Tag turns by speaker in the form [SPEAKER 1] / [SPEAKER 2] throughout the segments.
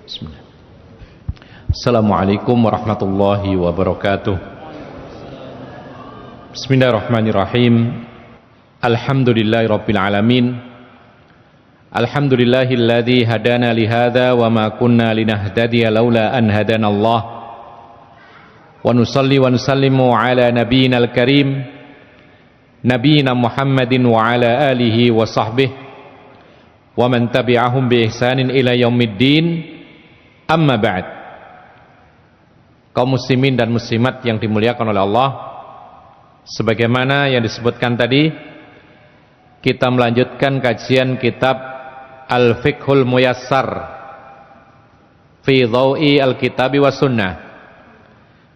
[SPEAKER 1] Bismillah. Assalamualaikum warahmatullahi wabarakatuh. Bismillahirrahmanirrahim. Alhamdulillahirabbil alamin. Alhamdulillahilladzi hadana li hadza wa ma kunna linahtadiya laula an hadanallah. Wa nusalli wa nusallimu ala nabiyyinal karim nabiyyina Muhammadin wa ala alihi wa sahbihi wa man tabi'ahum bi ihsanin ila yaumiddin. Amma ba'd. Kaum muslimin dan muslimat yang dimuliakan oleh Allah, sebagaimana yang disebutkan tadi, kita melanjutkan kajian kitab Al-Fiqhul Muyassar fi Dhawi Al-Kitabi was Sunnah.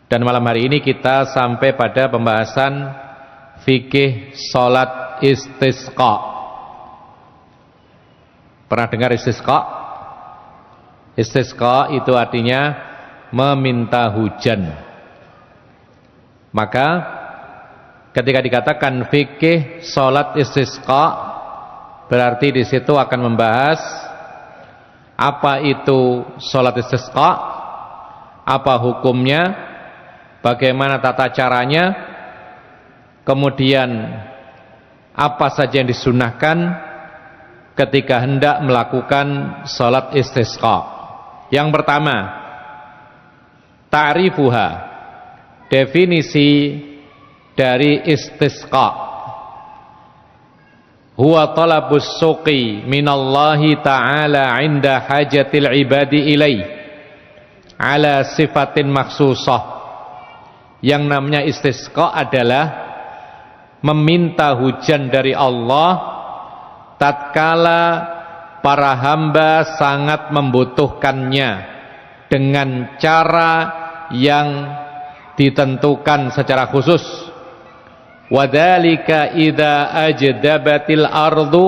[SPEAKER 1] Dan malam hari ini kita sampai pada pembahasan fikih salat istisqa. Pernah dengar istisqa? Istisqa itu artinya meminta hujan. Maka ketika dikatakan fikih salat istisqa, berarti di situ akan membahas apa itu salat istisqa, apa hukumnya, bagaimana tata caranya, kemudian apa saja yang disunahkan ketika hendak melakukan salat istisqa. Yang pertama, ta'rifuha, definisi dari istisqa. Huwa talabus suqi minallahi ta'ala 'inda hajatil ibadi ilaih ala sifatin makhsusah. Yang namanya istisqa adalah meminta hujan dari Allah tatkala para hamba sangat membutuhkannya dengan cara yang ditentukan secara khusus. Wadzalika idza ajdabatil ardu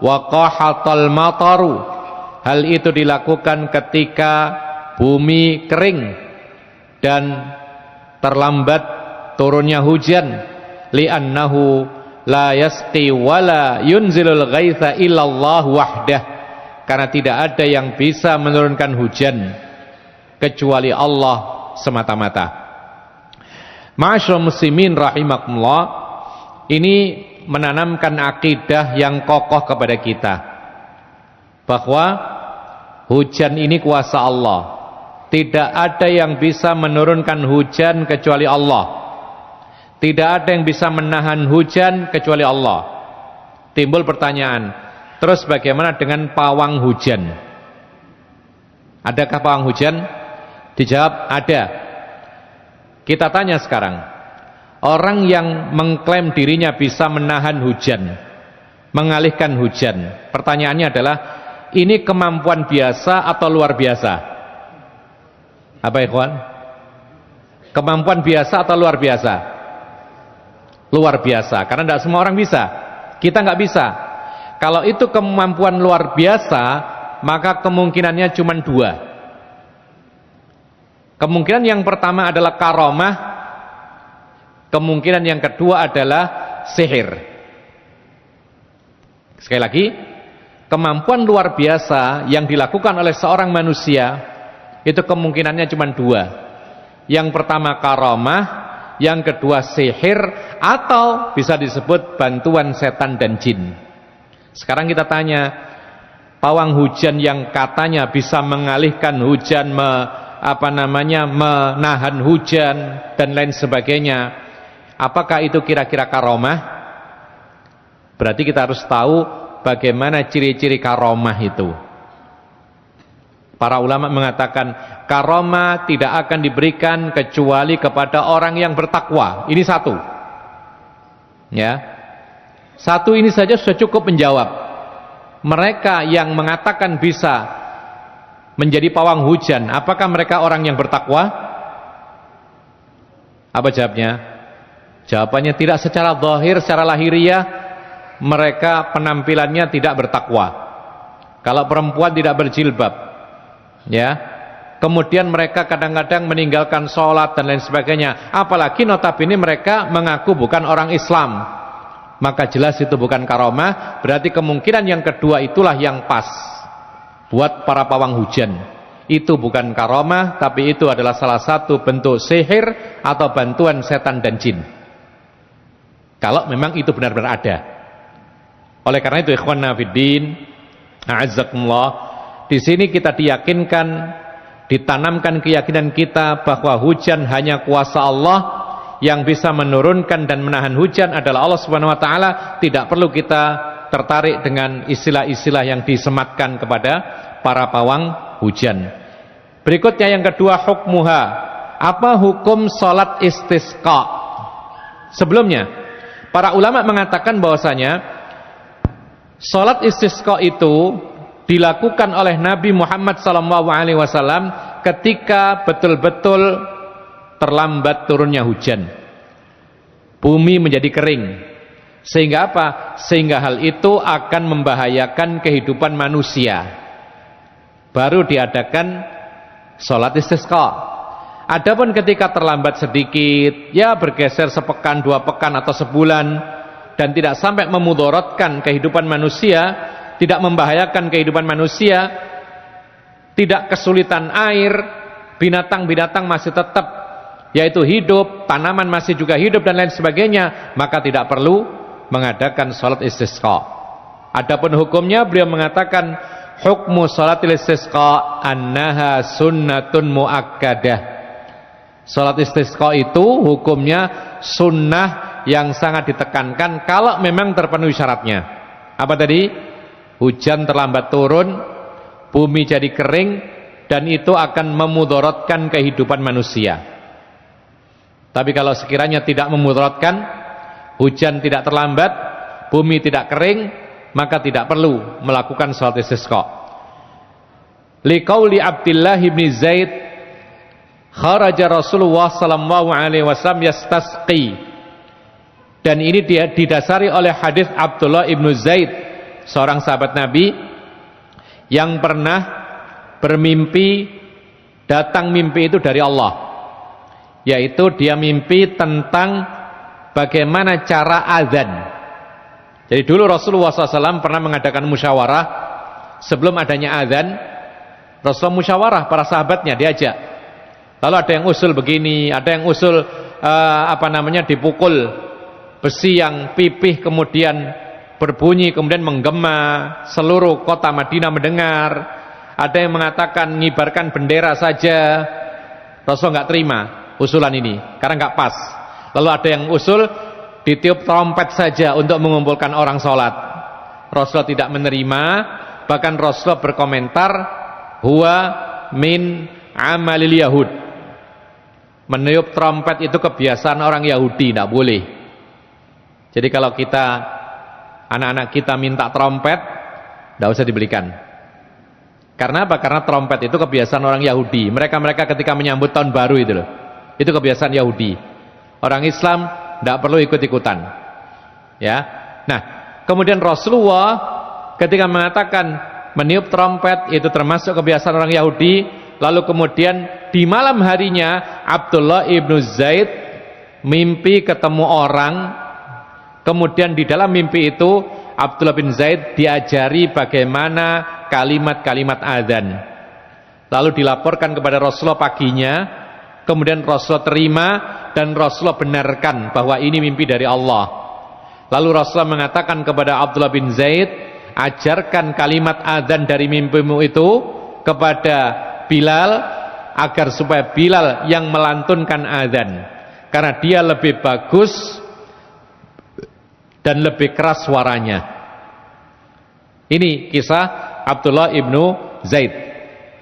[SPEAKER 1] wa qahatal mataru. Hal itu dilakukan ketika bumi kering dan terlambat turunnya hujan. Li'annahu la yasqi wala yunzilul ghaitha illallah wahdah. Karena tidak ada yang bisa menurunkan hujan kecuali Allah semata-mata. Ma'asyiral muslimin rahimakumullah, ini menanamkan akidah yang kokoh kepada kita bahwa hujan ini kuasa Allah. Tidak ada yang bisa menurunkan hujan kecuali Allah. Tidak ada yang bisa menahan hujan kecuali Allah. Timbul pertanyaan, terus bagaimana dengan pawang hujan? Adakah pawang hujan? Dijawab ada. Kita tanya sekarang, orang yang mengklaim dirinya bisa menahan hujan, mengalihkan hujan, pertanyaannya adalah, ini kemampuan biasa atau luar biasa? Apa ikhwan? Kemampuan biasa atau luar biasa? Luar biasa, karena tidak semua orang bisa. Kita nggak bisa. Kalau itu kemampuan luar biasa, maka kemungkinannya cuma dua. Kemungkinan yang pertama adalah karomah, kemungkinan yang kedua adalah sihir. Sekali lagi, kemampuan luar biasa yang dilakukan oleh seorang manusia, itu kemungkinannya cuma dua. Yang pertama karomah, yang kedua sihir, atau bisa disebut bantuan setan dan jin. Sekarang kita tanya, pawang hujan yang katanya bisa mengalihkan hujan, menahan hujan dan lain sebagainya, apakah itu kira-kira karomah? Berarti kita harus tahu bagaimana ciri-ciri karomah itu. Para ulama mengatakan karomah tidak akan diberikan kecuali kepada orang yang bertakwa. Ini satu. Ya. Satu ini saja sudah cukup menjawab. Mereka yang mengatakan bisa menjadi pawang hujan, apakah mereka orang yang bertakwa? Apa jawabnya? Jawabannya tidak. Secara zahir, secara lahiriah, mereka penampilannya tidak bertakwa. Kalau perempuan tidak berjilbab, ya, kemudian mereka kadang-kadang meninggalkan sholat dan lain sebagainya, apalagi notabene mereka mengaku bukan orang Islam, maka jelas itu bukan karomah. Berarti kemungkinan yang kedua itulah yang pas buat para pawang hujan. Itu bukan karomah, tapi itu adalah salah satu bentuk sihir atau bantuan setan dan jin. Kalau memang itu benar-benar ada. Oleh karena itu ikhwanna fiddin, a'azzakumullah, di sini kita diyakinkan, ditanamkan keyakinan kita bahwa hujan hanya kuasa Allah. Yang bisa menurunkan dan menahan hujan adalah Allah Subhanahu wa taala. Tidak perlu kita tertarik dengan istilah-istilah yang disematkan kepada para pawang hujan. Berikutnya yang kedua, hukmuha. Apa hukum salat istisqa? Sebelumnya, para ulama mengatakan bahwasanya salat istisqa itu dilakukan oleh Nabi Muhammad SAW ketika betul-betul terlambat turunnya hujan, bumi menjadi kering. Sehingga apa? Sehingga hal itu akan membahayakan kehidupan manusia, baru diadakan sholat istisqa. Adapun ketika terlambat sedikit, ya bergeser sepekan, 2 pekan atau sebulan, dan tidak sampai memudaratkan kehidupan manusia, tidak membahayakan kehidupan manusia, tidak kesulitan air, binatang-binatang masih tetap yaitu hidup, tanaman masih juga hidup dan lain sebagainya, maka tidak perlu mengadakan sholat istisqa. Adapun hukumnya, beliau mengatakan hukmu sholatil istisqa annaha sunnatun muakkadah. Sholat istisqa itu hukumnya sunnah yang sangat ditekankan kalau memang terpenuhi syaratnya. Apa tadi? Hujan terlambat turun, bumi jadi kering, dan itu akan memudaratkan kehidupan manusia. Tapi kalau sekiranya tidak memudaratkan, hujan tidak terlambat, bumi tidak kering, maka tidak perlu melakukan sholat istisqa. Liqauli Abdullah bin Zaid, kharaja Rasulullah sallallahu alaihi wasallam yastasqi. Dan ini didasari oleh hadis Abdullah bin Zaid, seorang sahabat Nabi yang pernah bermimpi, datang mimpi itu dari Allah. Yaitu dia mimpi tentang bagaimana cara azan. Jadi dulu Rasulullah SAW pernah mengadakan musyawarah sebelum adanya azan. Rasulullah musyawarah, para sahabatnya diajak. Lalu ada yang usul begini, ada yang usul dipukul besi yang pipih kemudian berbunyi kemudian menggema, seluruh kota Madinah mendengar. Ada yang mengatakan ngibarkan bendera saja. Rasulullah nggak terima usulan ini karena nggak pas. Lalu ada yang usul ditiup trompet saja untuk mengumpulkan orang sholat. Rasulullah tidak menerima, bahkan Rasulullah berkomentar huwa min amalil yahud. Meniup trompet itu kebiasaan orang Yahudi, tidak boleh. Jadi kalau kita, anak-anak kita minta trompet, tidak usah dibelikan. Karena apa? Karena trompet itu kebiasaan orang Yahudi. Mereka ketika menyambut tahun baru itu loh, itu kebiasaan Yahudi. Orang Islam tidak perlu ikut-ikutan. Ya. Nah, kemudian Rasulullah ketika mengatakan meniup trompet itu termasuk kebiasaan orang Yahudi, lalu kemudian di malam harinya Abdullah ibnu Zaid mimpi ketemu orang, kemudian di dalam mimpi itu Abdullah bin Zaid diajari bagaimana kalimat-kalimat azan. Lalu dilaporkan kepada Rasulullah paginya, kemudian Rasulullah terima dan Rasulullah benarkan bahwa ini mimpi dari Allah. Lalu Rasulullah mengatakan kepada Abdullah bin Zaid, ajarkan kalimat azan dari mimpimu itu kepada Bilal agar supaya Bilal yang melantunkan azan, karena dia lebih bagus dan lebih keras suaranya. Ini kisah Abdullah ibnu Zaid.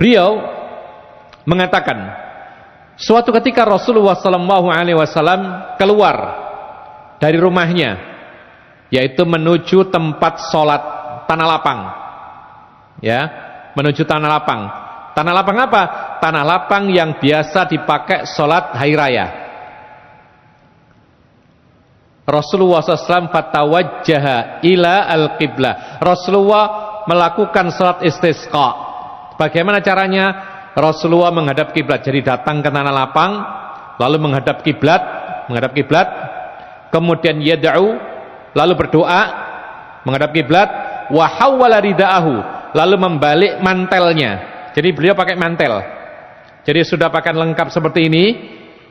[SPEAKER 1] Beliau mengatakan, suatu ketika Rasulullah SAW keluar dari rumahnya, yaitu menuju tempat sholat tanah lapang, ya, menuju tanah lapang. Tanah lapang apa? Tanah lapang yang biasa dipakai sholat hari raya. Rasulullah SAW fatawajjaha ila al-qiblah. Rasulullah melakukan sholat istisqa. Bagaimana caranya? Rasulullah menghadap kiblat. Jadi datang ke tanah lapang, lalu menghadap kiblat, kemudian yad'u, lalu berdoa menghadap kiblat, wa hawwala ridaahu, lalu membalik mantelnya. Jadi beliau pakai mantel. Jadi sudah pakaian lengkap seperti ini,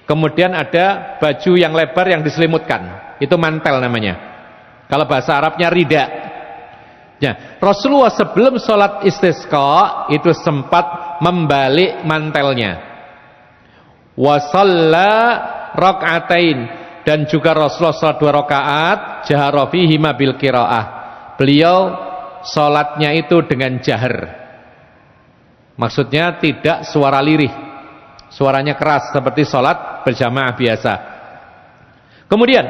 [SPEAKER 1] kemudian ada baju yang lebar yang diselimutkan. Itu mantel namanya. Kalau bahasa Arabnya rida. Ya, Rasulullah sebelum sholat istisqa itu sempat membalik mantelnya. Wa shalla rak'atain, dan juga Rasulullah sholat 2 rakaat jahara fihima bil qiraah. Beliau sholatnya itu dengan jahar. Maksudnya tidak suara lirih, suaranya keras seperti sholat berjamaah biasa. Kemudian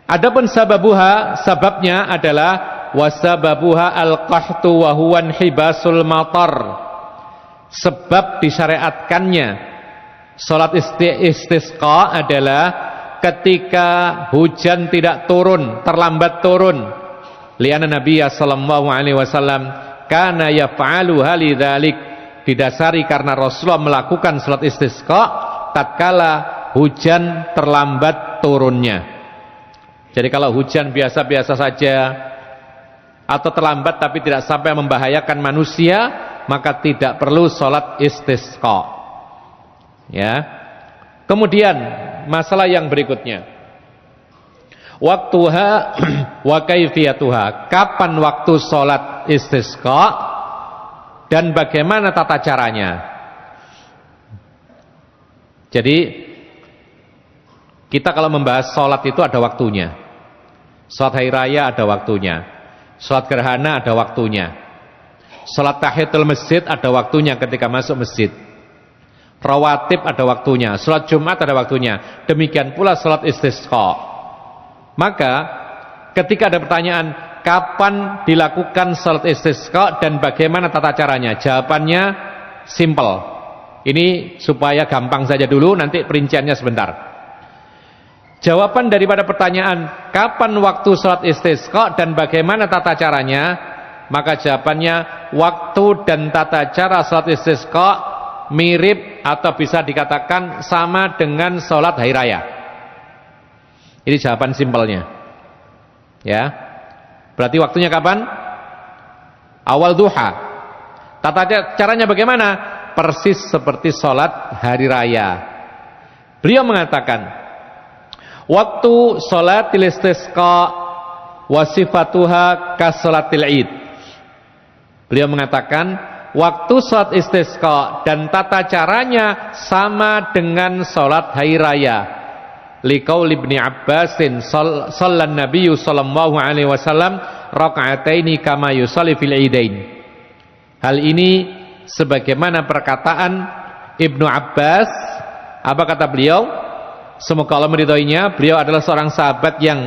[SPEAKER 1] adapun sababuha, sababnya adalah wasababuha al-qahtu wa huwa hibasul matar. Sebab disyariatkannya salat istisqa adalah ketika hujan tidak turun, terlambat turun. Li'anna Nabiya sallallahu alaihi wasallam kana yaf'alu halidzalik, didasari karena Rasulullah melakukan salat istisqa tatkala hujan terlambat turunnya. Jadi kalau hujan biasa-biasa saja atau terlambat tapi tidak sampai membahayakan manusia, maka tidak perlu salat istisqa. Ya. Kemudian masalah yang berikutnya, waktuha wa kaifiyatuha, kapan waktu salat istisqa dan bagaimana tata caranya. Jadi kita kalau membahas salat itu ada waktunya. Salat hari raya ada waktunya, salat gerhana ada waktunya, salat tahiyatul masjid ada waktunya ketika masuk masjid, rawatib ada waktunya, salat Jumat ada waktunya, demikian pula salat istisqa. Maka ketika ada pertanyaan kapan dilakukan salat istisqa dan bagaimana tata caranya, jawabannya simple. Ini supaya gampang saja dulu, nanti perinciannya sebentar. Jawaban daripada pertanyaan kapan waktu salat istisqa dan bagaimana tata caranya, maka jawabannya waktu dan tata cara salat istisqa mirip atau bisa dikatakan sama dengan salat hari raya. Ini jawaban simpelnya. Ya. Berarti waktunya kapan? Awal duha. Tata caranya bagaimana? Persis seperti salat hari raya. Beliau mengatakan waktu sholatil istisqa wa sifatuha ka sholatil id. Beliau mengatakan waktu sholat istisqa dan tata caranya sama dengan sholat hari raya. Liqaul Ibnu Abbasin sallan nabiyyu sallallahu alaihi wasallam raka'ataini kama yusalli fil idain. Hal ini sebagaimana perkataan Ibnu Abbas. Apa kata beliau? Semoga Allah meridhoinya. Beliau adalah seorang sahabat yang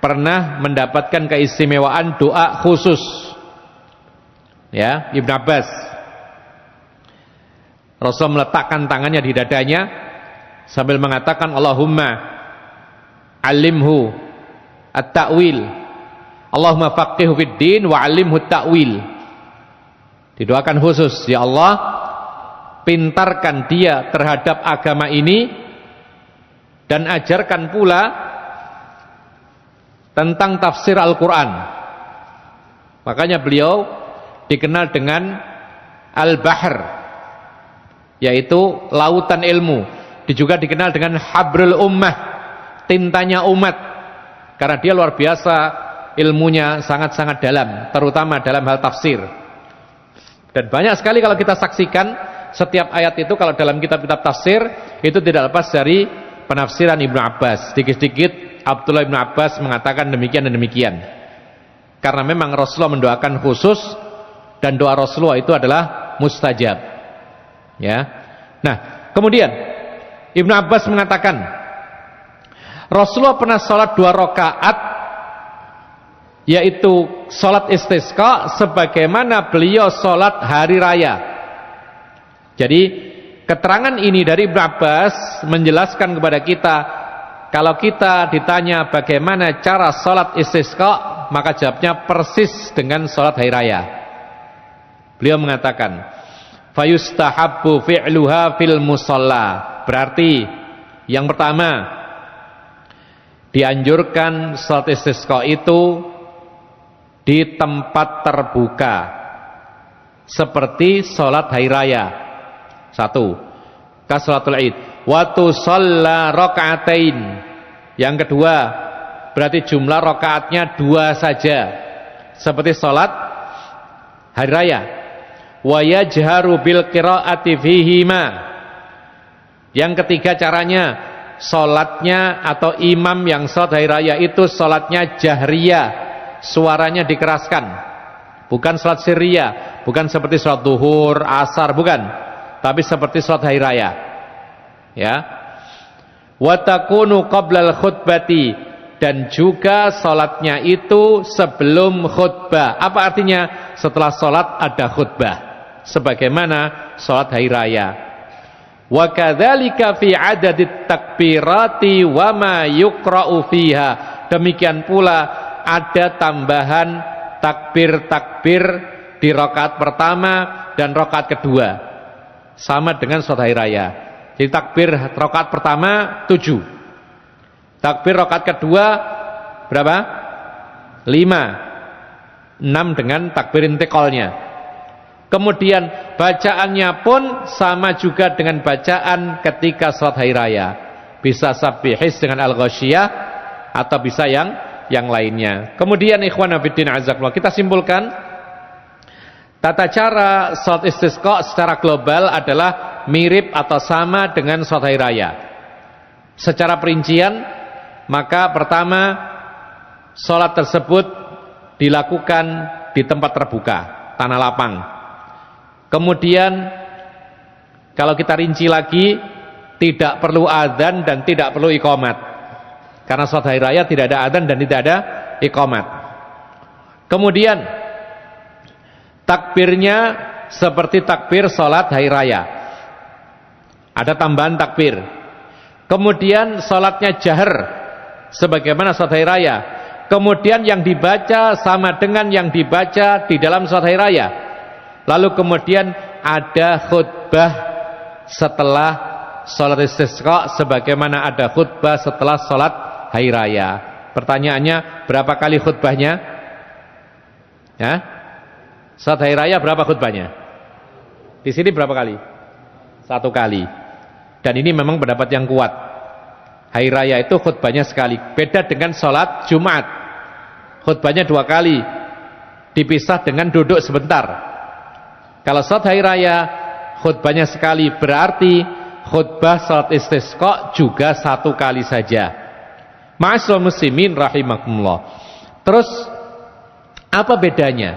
[SPEAKER 1] pernah mendapatkan keistimewaan doa khusus. Ya, Ibnu Abbas. Rasul meletakkan tangannya di dadanya sambil mengatakan Allahumma alimhu at-ta'wil, Allahumma faqihhu fid din wa alimhu at-ta'wil. Didoakan khusus, ya Allah, pintarkan dia terhadap agama ini dan ajarkan pula tentang tafsir Al-Quran. Makanya beliau dikenal dengan Al-Bahr, yaitu lautan ilmu. Dia juga dikenal dengan Habrul Ummah, tintanya umat, karena dia luar biasa ilmunya, sangat-sangat dalam, terutama dalam hal tafsir. Dan banyak sekali kalau kita saksikan setiap ayat itu, kalau dalam kitab-kitab tafsir itu tidak lepas dari penafsiran Ibnu Abbas. Sedikit-sedikit Abdullah Ibnu Abbas mengatakan demikian dan demikian. Karena memang Rasulullah mendoakan khusus dan doa Rasulullah itu adalah mustajab. Ya. Nah, kemudian Ibnu Abbas mengatakan Rasulullah pernah sholat 2 rakaat, yaitu sholat istisqa sebagaimana beliau sholat hari raya. Jadi keterangan ini dari Ibnu Abbas menjelaskan kepada kita, kalau kita ditanya bagaimana cara sholat istisqa, maka jawabnya persis dengan sholat hari raya. Beliau mengatakan fayustahabbu fi'luha fil musalla. Berarti yang pertama, dianjurkan sholat istisqa itu di tempat terbuka. seperti sholat hari raya. Satu, kasolatul id. Watu sholla rokaatain. Yang kedua, berarti jumlah rokaatnya 2 saja, seperti sholat hari raya. Wa yajharu bil qiraati fihima. Yang ketiga caranya, sholatnya atau imam yang sholat hari raya itu sholatnya jahriyah, suaranya dikeraskan, bukan sholat sirriyah, bukan seperti sholat duhur, asar, bukan, tapi seperti sholat hari raya. Ya. Wa takunu qablal khutbati, dan juga sholatnya itu sebelum khutbah. Apa artinya? Setelah sholat ada khutbah, sebagaimana sholat hari raya. Wa kadzalika fi adadit takbirati wa ma yuqra'u fiha. Demikian pula ada tambahan takbir-takbir di rakaat pertama dan rakaat kedua, sama dengan sholat hari raya. Jadi takbir rakaat pertama 7, takbir rakaat kedua berapa? 5, 6 dengan takbir intiqalnya. Kemudian bacaannya pun sama juga dengan bacaan ketika sholat hari raya. Bisa sabbihis dengan al-ghasyiyah atau bisa yang lainnya. Kemudian ikhwan fillah azakumullah, kita simpulkan tata cara sholat istisqa secara global adalah mirip atau sama dengan sholat hari raya. Secara perincian, maka pertama sholat tersebut dilakukan di tempat terbuka, tanah lapang. Kemudian kalau kita rinci lagi, tidak perlu adzan dan tidak perlu iqamat, karena sholat hari raya tidak ada adzan dan tidak ada iqamat. Kemudian takbirnya seperti takbir sholat hari raya, ada tambahan takbir. Kemudian sholatnya jahr sebagaimana sholat hari raya. Kemudian yang dibaca sama dengan yang dibaca di dalam sholat hari raya. Lalu kemudian ada khutbah setelah sholat istisqa, sebagaimana ada khutbah setelah sholat hari raya. Pertanyaannya, berapa kali khutbahnya? Ya? Sholat hari raya berapa khutbahnya? Di sini berapa kali? 1 kali. Dan ini memang pendapat yang kuat. Hari raya itu khutbahnya sekali. Beda dengan sholat Jumat, khutbahnya 2 kali, dipisah dengan duduk sebentar. Kalau sholat hari raya khutbahnya sekali, berarti khutbah sholat istisqa juga 1 kali saja. Ma'asyiral muslimin rahimakumullah. Terus apa bedanya?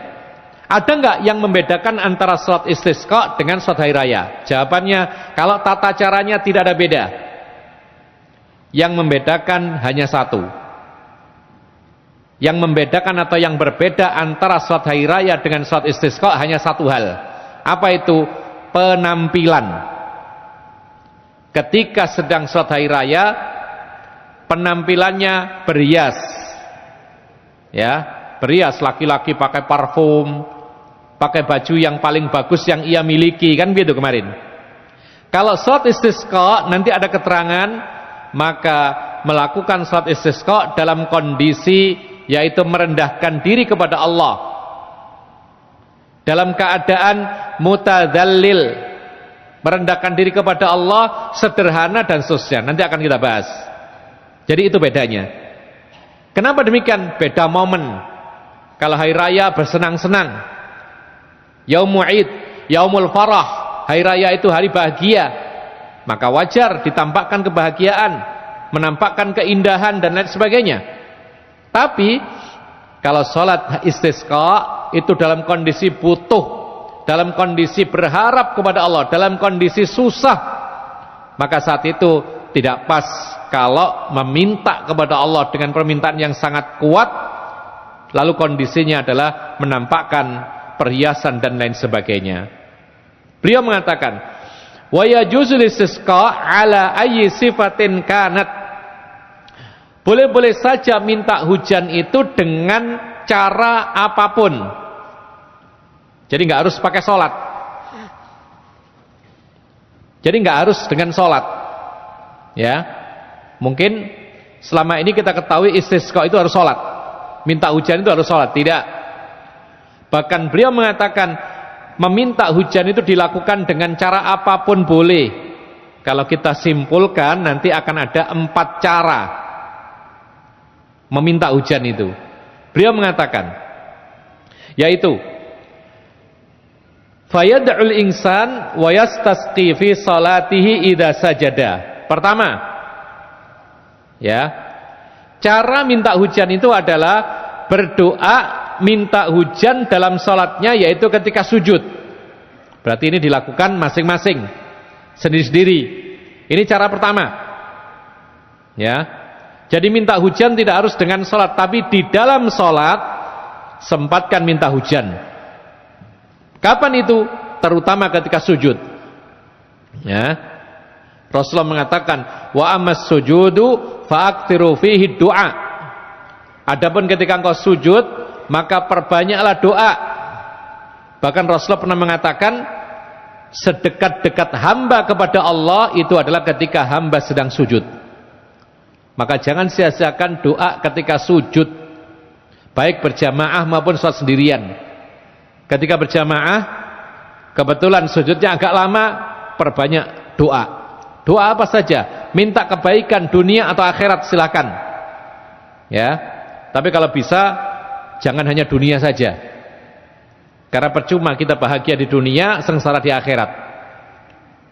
[SPEAKER 1] Ada enggak yang membedakan antara sholat istisqa dengan sholat hari raya? Jawabannya, kalau tata caranya tidak ada beda. Yang membedakan hanya 1. Yang membedakan atau yang berbeda antara sholat hari raya dengan sholat istisqa hanya 1 hal. Apa itu? Penampilan. Ketika sedang sholat hari raya, penampilannya berhias, ya, berhias. Laki-laki pakai parfum, pakai baju yang paling bagus yang ia miliki, kan gitu kemarin. Kalau sholat istisqa nanti ada keterangan, maka melakukan sholat istisqa dalam kondisi yaitu merendahkan diri kepada Allah, dalam keadaan mutadzallil, merendahkan diri kepada Allah, sederhana dan seterusnya. Nanti akan kita bahas. Jadi itu bedanya. Kenapa demikian? Beda momen. Kalau hari raya bersenang-senang, yaumul id, yaumul farah, hari raya itu hari bahagia, maka wajar ditampakkan kebahagiaan, menampakkan keindahan dan lain sebagainya. Tapi kalau sholat istisqa itu dalam kondisi butuh, dalam kondisi berharap kepada Allah, dalam kondisi susah, maka saat itu tidak pas kalau meminta kepada Allah dengan permintaan yang sangat kuat, lalu kondisinya adalah menampakkan perhiasan dan lain sebagainya. Beliau mengatakan, wa yajuzul istisqa ala ayyi sifatin kanat. Boleh-boleh saja minta hujan itu dengan cara apapun. Jadi nggak harus pakai sholat. Jadi nggak harus dengan sholat. Ya, mungkin selama ini kita ketahui istisqa itu harus sholat. Minta hujan itu harus sholat. Tidak. Bahkan beliau mengatakan meminta hujan itu dilakukan dengan cara apapun boleh. Kalau kita simpulkan nanti akan ada 4 cara meminta hujan itu. Beliau mengatakan, yaitu fayad'ul insan wa yastasqi fi salatihi idza sajada. Pertama, ya, cara minta hujan itu adalah berdoa minta hujan dalam salatnya, yaitu ketika sujud. Berarti ini dilakukan masing-masing, sendiri-sendiri. Ini cara pertama. Ya. Jadi minta hujan tidak harus dengan salat, tapi di dalam salat sempatkan minta hujan. Kapan itu? Terutama ketika sujud. Ya. Rasulullah mengatakan, wa ammas sujudu fa'aktiru fihi du'a. Adapun ketika engkau sujud, maka perbanyaklah doa. Bahkan Rasulullah pernah mengatakan, sedekat-dekat hamba kepada Allah itu adalah ketika hamba sedang sujud. Maka jangan sia-siakan doa ketika sujud, baik berjamaah maupun sholat sendirian. Ketika berjamaah, kebetulan sujudnya agak lama, perbanyak doa. Doa apa saja, minta kebaikan dunia atau akhirat, silakan. Ya, tapi kalau bisa jangan hanya dunia saja. Karena percuma kita bahagia di dunia, sengsara di akhirat.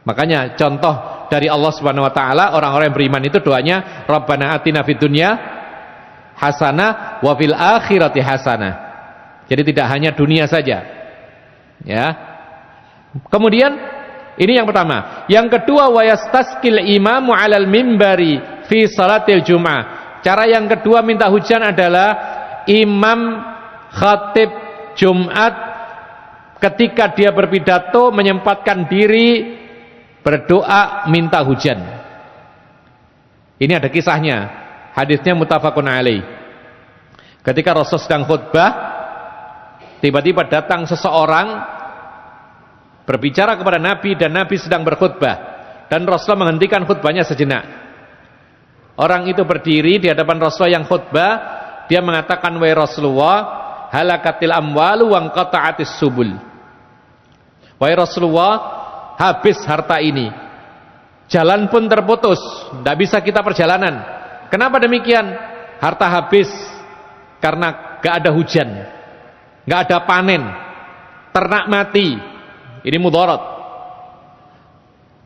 [SPEAKER 1] Makanya contoh dari Allah Subhanahu wa taala, orang-orang yang beriman itu doanya Rabbana atina fid dunya hasanah wa fil akhirati hasanah. Jadi tidak hanya dunia saja. Ya. Kemudian ini yang pertama. Yang kedua, wa yastasqil imamu 'alal mimbari fi salatil jum'ah. Cara yang kedua minta hujan adalah imam khatib Jumat ketika dia berpidato menyempatkan diri berdoa minta hujan. Ini ada kisahnya, hadisnya muttafaqun alaih. Ketika Rasul sedang khutbah, tiba-tiba datang seseorang berbicara kepada Nabi, dan Nabi sedang berkhutbah, dan Rasul menghentikan khutbahnya sejenak. Orang itu berdiri di hadapan Rasul yang khutbah, dia mengatakan, wahai Rasulullah, halakatil amwalu wa qata'atis subul. Wahai Rasulullah, habis harta ini, jalan pun terputus, tidak bisa kita perjalanan. Kenapa demikian? Harta habis karena gak ada hujan, gak ada panen, ternak mati. Ini mudarat.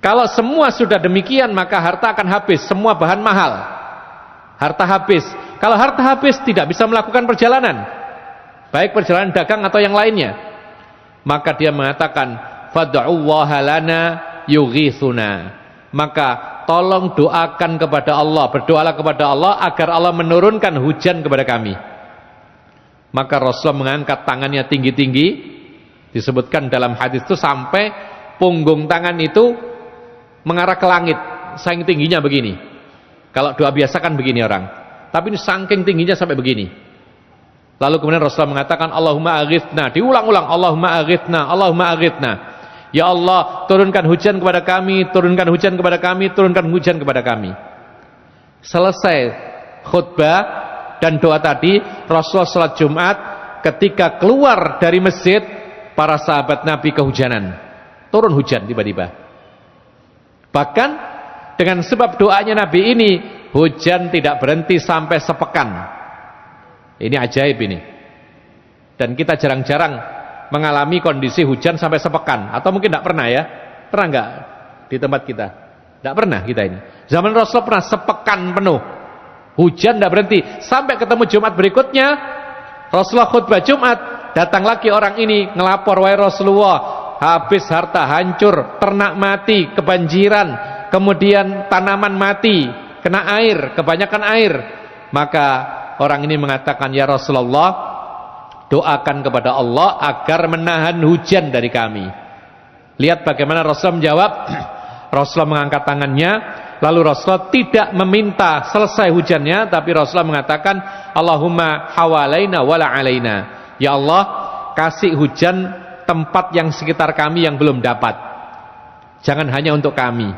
[SPEAKER 1] Kalau semua sudah demikian, maka harta akan habis, semua bahan mahal, harta habis. Kalau harta habis, tidak bisa melakukan perjalanan, baik perjalanan dagang atau yang lainnya. Maka dia mengatakan, fad'ullaha lana yughithuna. Maka tolong doakan kepada Allah, berdoalah kepada Allah agar Allah menurunkan hujan kepada kami. Maka Rasulullah mengangkat tangannya tinggi-tinggi, disebutkan dalam hadis itu sampai punggung tangan itu mengarah ke langit, saking tingginya begini. Kalau doa biasa kan begini orang, tapi ini saking tingginya sampai begini. Lalu kemudian Rasulullah mengatakan, Allahumma aghithna, diulang-ulang, Allahumma aghithna, Allahumma aghithna. Ya Allah, turunkan hujan kepada kami, turunkan hujan kepada kami, turunkan hujan kepada kami. Selesai khutbah dan doa tadi, Rasulullah salat Jumat, ketika keluar dari masjid, para sahabat Nabi kehujanan, turun hujan tiba-tiba. Bahkan dengan sebab doanya Nabi ini, hujan tidak berhenti sampai sepekan. Ini ajaib ini. Dan kita jarang-jarang mengalami kondisi hujan sampai sepekan. Atau mungkin tidak pernah ya. Pernah enggak di tempat kita? Tidak pernah kita ini. Zaman Rasul pernah sepekan penuh hujan tidak berhenti. Sampai ketemu Jumat berikutnya, Rasulullah khutbah Jumat, datang lagi orang ini ngelapor, wahai Rasulullah, habis harta, hancur, ternak mati, kebanjiran, kemudian tanaman mati, kena air, kebanyakan air. Maka orang ini mengatakan, ya Rasulullah, doakan kepada Allah agar menahan hujan dari kami. Lihat bagaimana Rasul menjawab. Rasulullah mengangkat tangannya, lalu Rasulullah tidak meminta selesai hujannya, tapi Rasulullah mengatakan, Allahumma hawalaina wala alaina. Ya Allah, kasih hujan tempat yang sekitar kami yang belum dapat, jangan hanya untuk kami.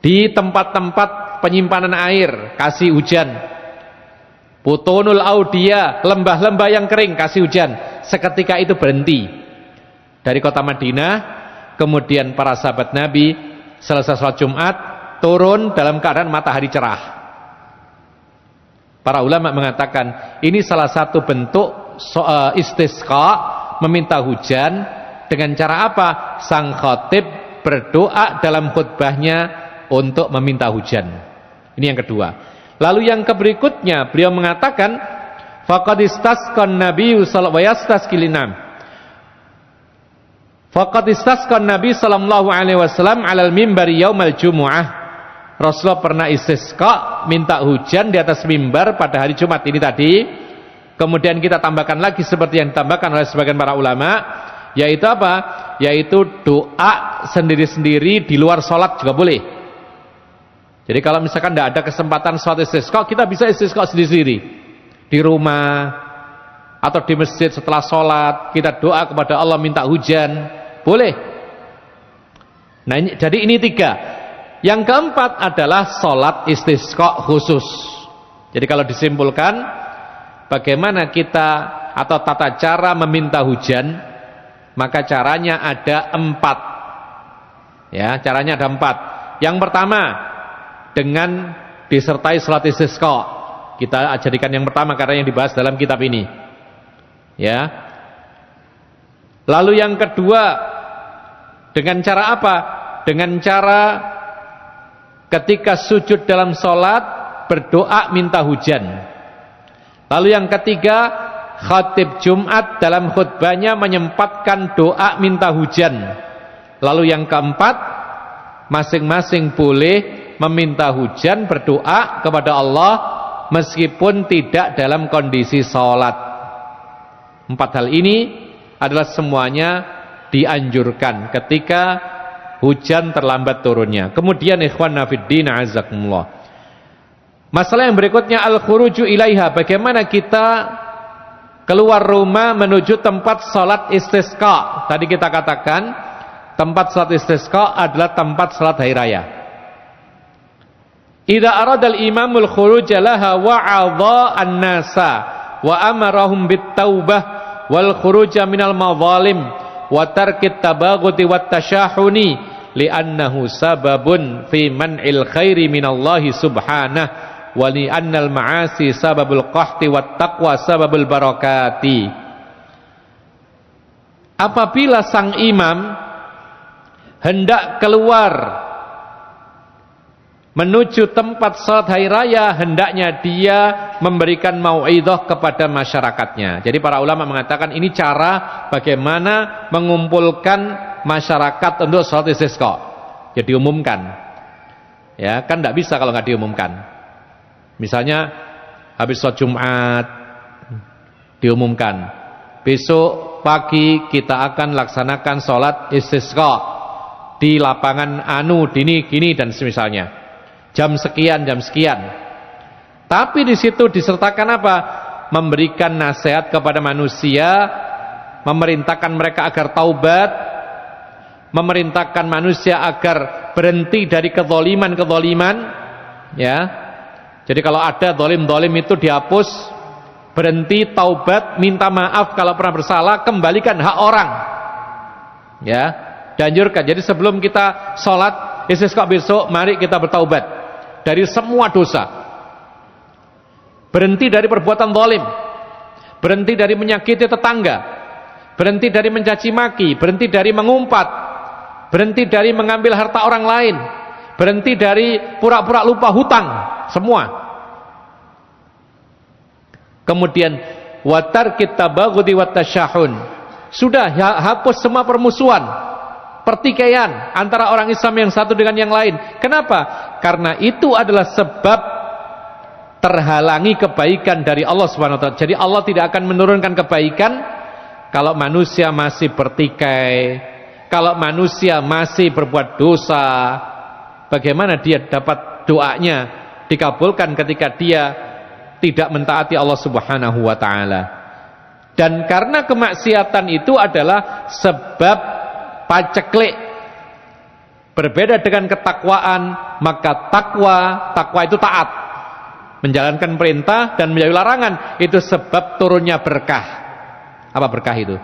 [SPEAKER 1] Di tempat-tempat penyimpanan air kasih hujan. Putunul audia, lembah-lembah yang kering kasih hujan. Seketika itu berhenti. dari kota Madinah, kemudian para sahabat Nabi selesai sholat Jumat turun dalam keadaan matahari cerah. Para ulama mengatakan ini salah satu bentuk istisqa, meminta hujan. Dengan cara apa? Sang khatib berdoa dalam khutbahnya untuk meminta hujan. Ini yang kedua. Lalu yang berikutnya beliau mengatakan faqad istasqan nabiyyu sallallahu alaihi wasallam alal mimbari yaumal jumu'ah. Rasulullah pernah istisqa, minta hujan di atas mimbar pada hari Jumat ini tadi. Kemudian kita tambahkan lagi seperti yang ditambahkan oleh sebagian para ulama, yaitu apa? Yaitu doa sendiri-sendiri di luar sholat juga boleh. Jadi kalau misalkan tidak ada kesempatan sholat istisqa, kita bisa istisqa sendiri-sendiri di rumah atau di masjid. Setelah sholat kita doa kepada Allah minta hujan, boleh. Nah jadi ini 3. Yang keempat adalah sholat istisqa khusus. Jadi kalau disimpulkan, bagaimana kita atau tata cara meminta hujan, maka caranya ada 4. Ya, caranya ada 4. Yang pertama, dengan disertai sholat istisqa. Kita jadikan yang pertama karena yang dibahas dalam kitab ini. Ya. Lalu yang kedua, dengan cara apa? Dengan cara ketika sujud dalam sholat berdoa minta hujan. Lalu yang ketiga, khatib Jumat dalam khutbahnya menyempatkan doa minta hujan. Lalu yang keempat, masing-masing boleh meminta hujan, berdoa kepada Allah meskipun tidak dalam kondisi sholat. 4 hal ini adalah semuanya dianjurkan ketika hujan terlambat turunnya. Kemudian ikhwan nafiddin azakumullah, masalah yang berikutnya al-khuruju ilaiha. Bagaimana kita keluar rumah menuju tempat salat istisqa. Tadi kita katakan tempat salat istisqa adalah tempat salat hari raya. Idza arada al-imamul khuruj laha wa'adha an-nasa wa amarahum bit-taubah wal khuruja minal madzalim wa tarkit tabaghudi wat tasyahuni li'annahu sababun fi man'il khairi minallahi subhanahu wa li'annal ma'asi sababul qahti wat taqwa sababul barakati. Apabila sang imam hendak keluar menuju tempat salat hari raya, hendaknya dia memberikan mau'idhah kepada masyarakatnya. Jadi para ulama mengatakan ini cara bagaimana mengumpulkan masyarakat untuk salat istisqa. Ya diumumkan. Ya, kan tidak bisa kalau nggak diumumkan. Misalnya habis salat Jumat diumumkan, besok pagi kita akan laksanakan salat istisqa di lapangan anu dini gini dan semisalnya. Jam sekian, jam sekian. Tapi di situ disertakan apa? Memberikan nasihat kepada manusia, memerintahkan mereka agar taubat, memerintahkan manusia agar berhenti dari kezaliman-kezaliman, ya. Jadi kalau ada zalim-zalim itu dihapus, berhenti, taubat, minta maaf kalau pernah bersalah, kembalikan hak orang. Ya, dianjurkan. Jadi sebelum kita sholat istisqa besok, mari kita bertaubat dari semua dosa. Berhenti dari perbuatan zalim, berhenti dari menyakiti tetangga, berhenti dari mencaci maki, berhenti dari mengumpat, berhenti dari mengambil harta orang lain, berhenti dari pura-pura lupa hutang, semua. Kemudian watar kita baghudi wat tasyahun. Sudah hapus semua permusuhan, pertikaian antara orang Islam yang satu dengan yang lain. Kenapa? Karena itu adalah sebab terhalangi kebaikan dari Allah Subhanahu wa taala. Jadi Allah tidak akan menurunkan kebaikan kalau manusia masih bertikai, kalau manusia masih berbuat dosa. Bagaimana dia dapat doanya dikabulkan ketika dia tidak mentaati Allah Subhanahu wa taala? Dan karena kemaksiatan itu adalah sebab paceklik. Berbeda dengan ketakwaan, maka takwa itu taat, menjalankan perintah dan menjauhi larangan. Itu sebab turunnya berkah. Apa berkah itu?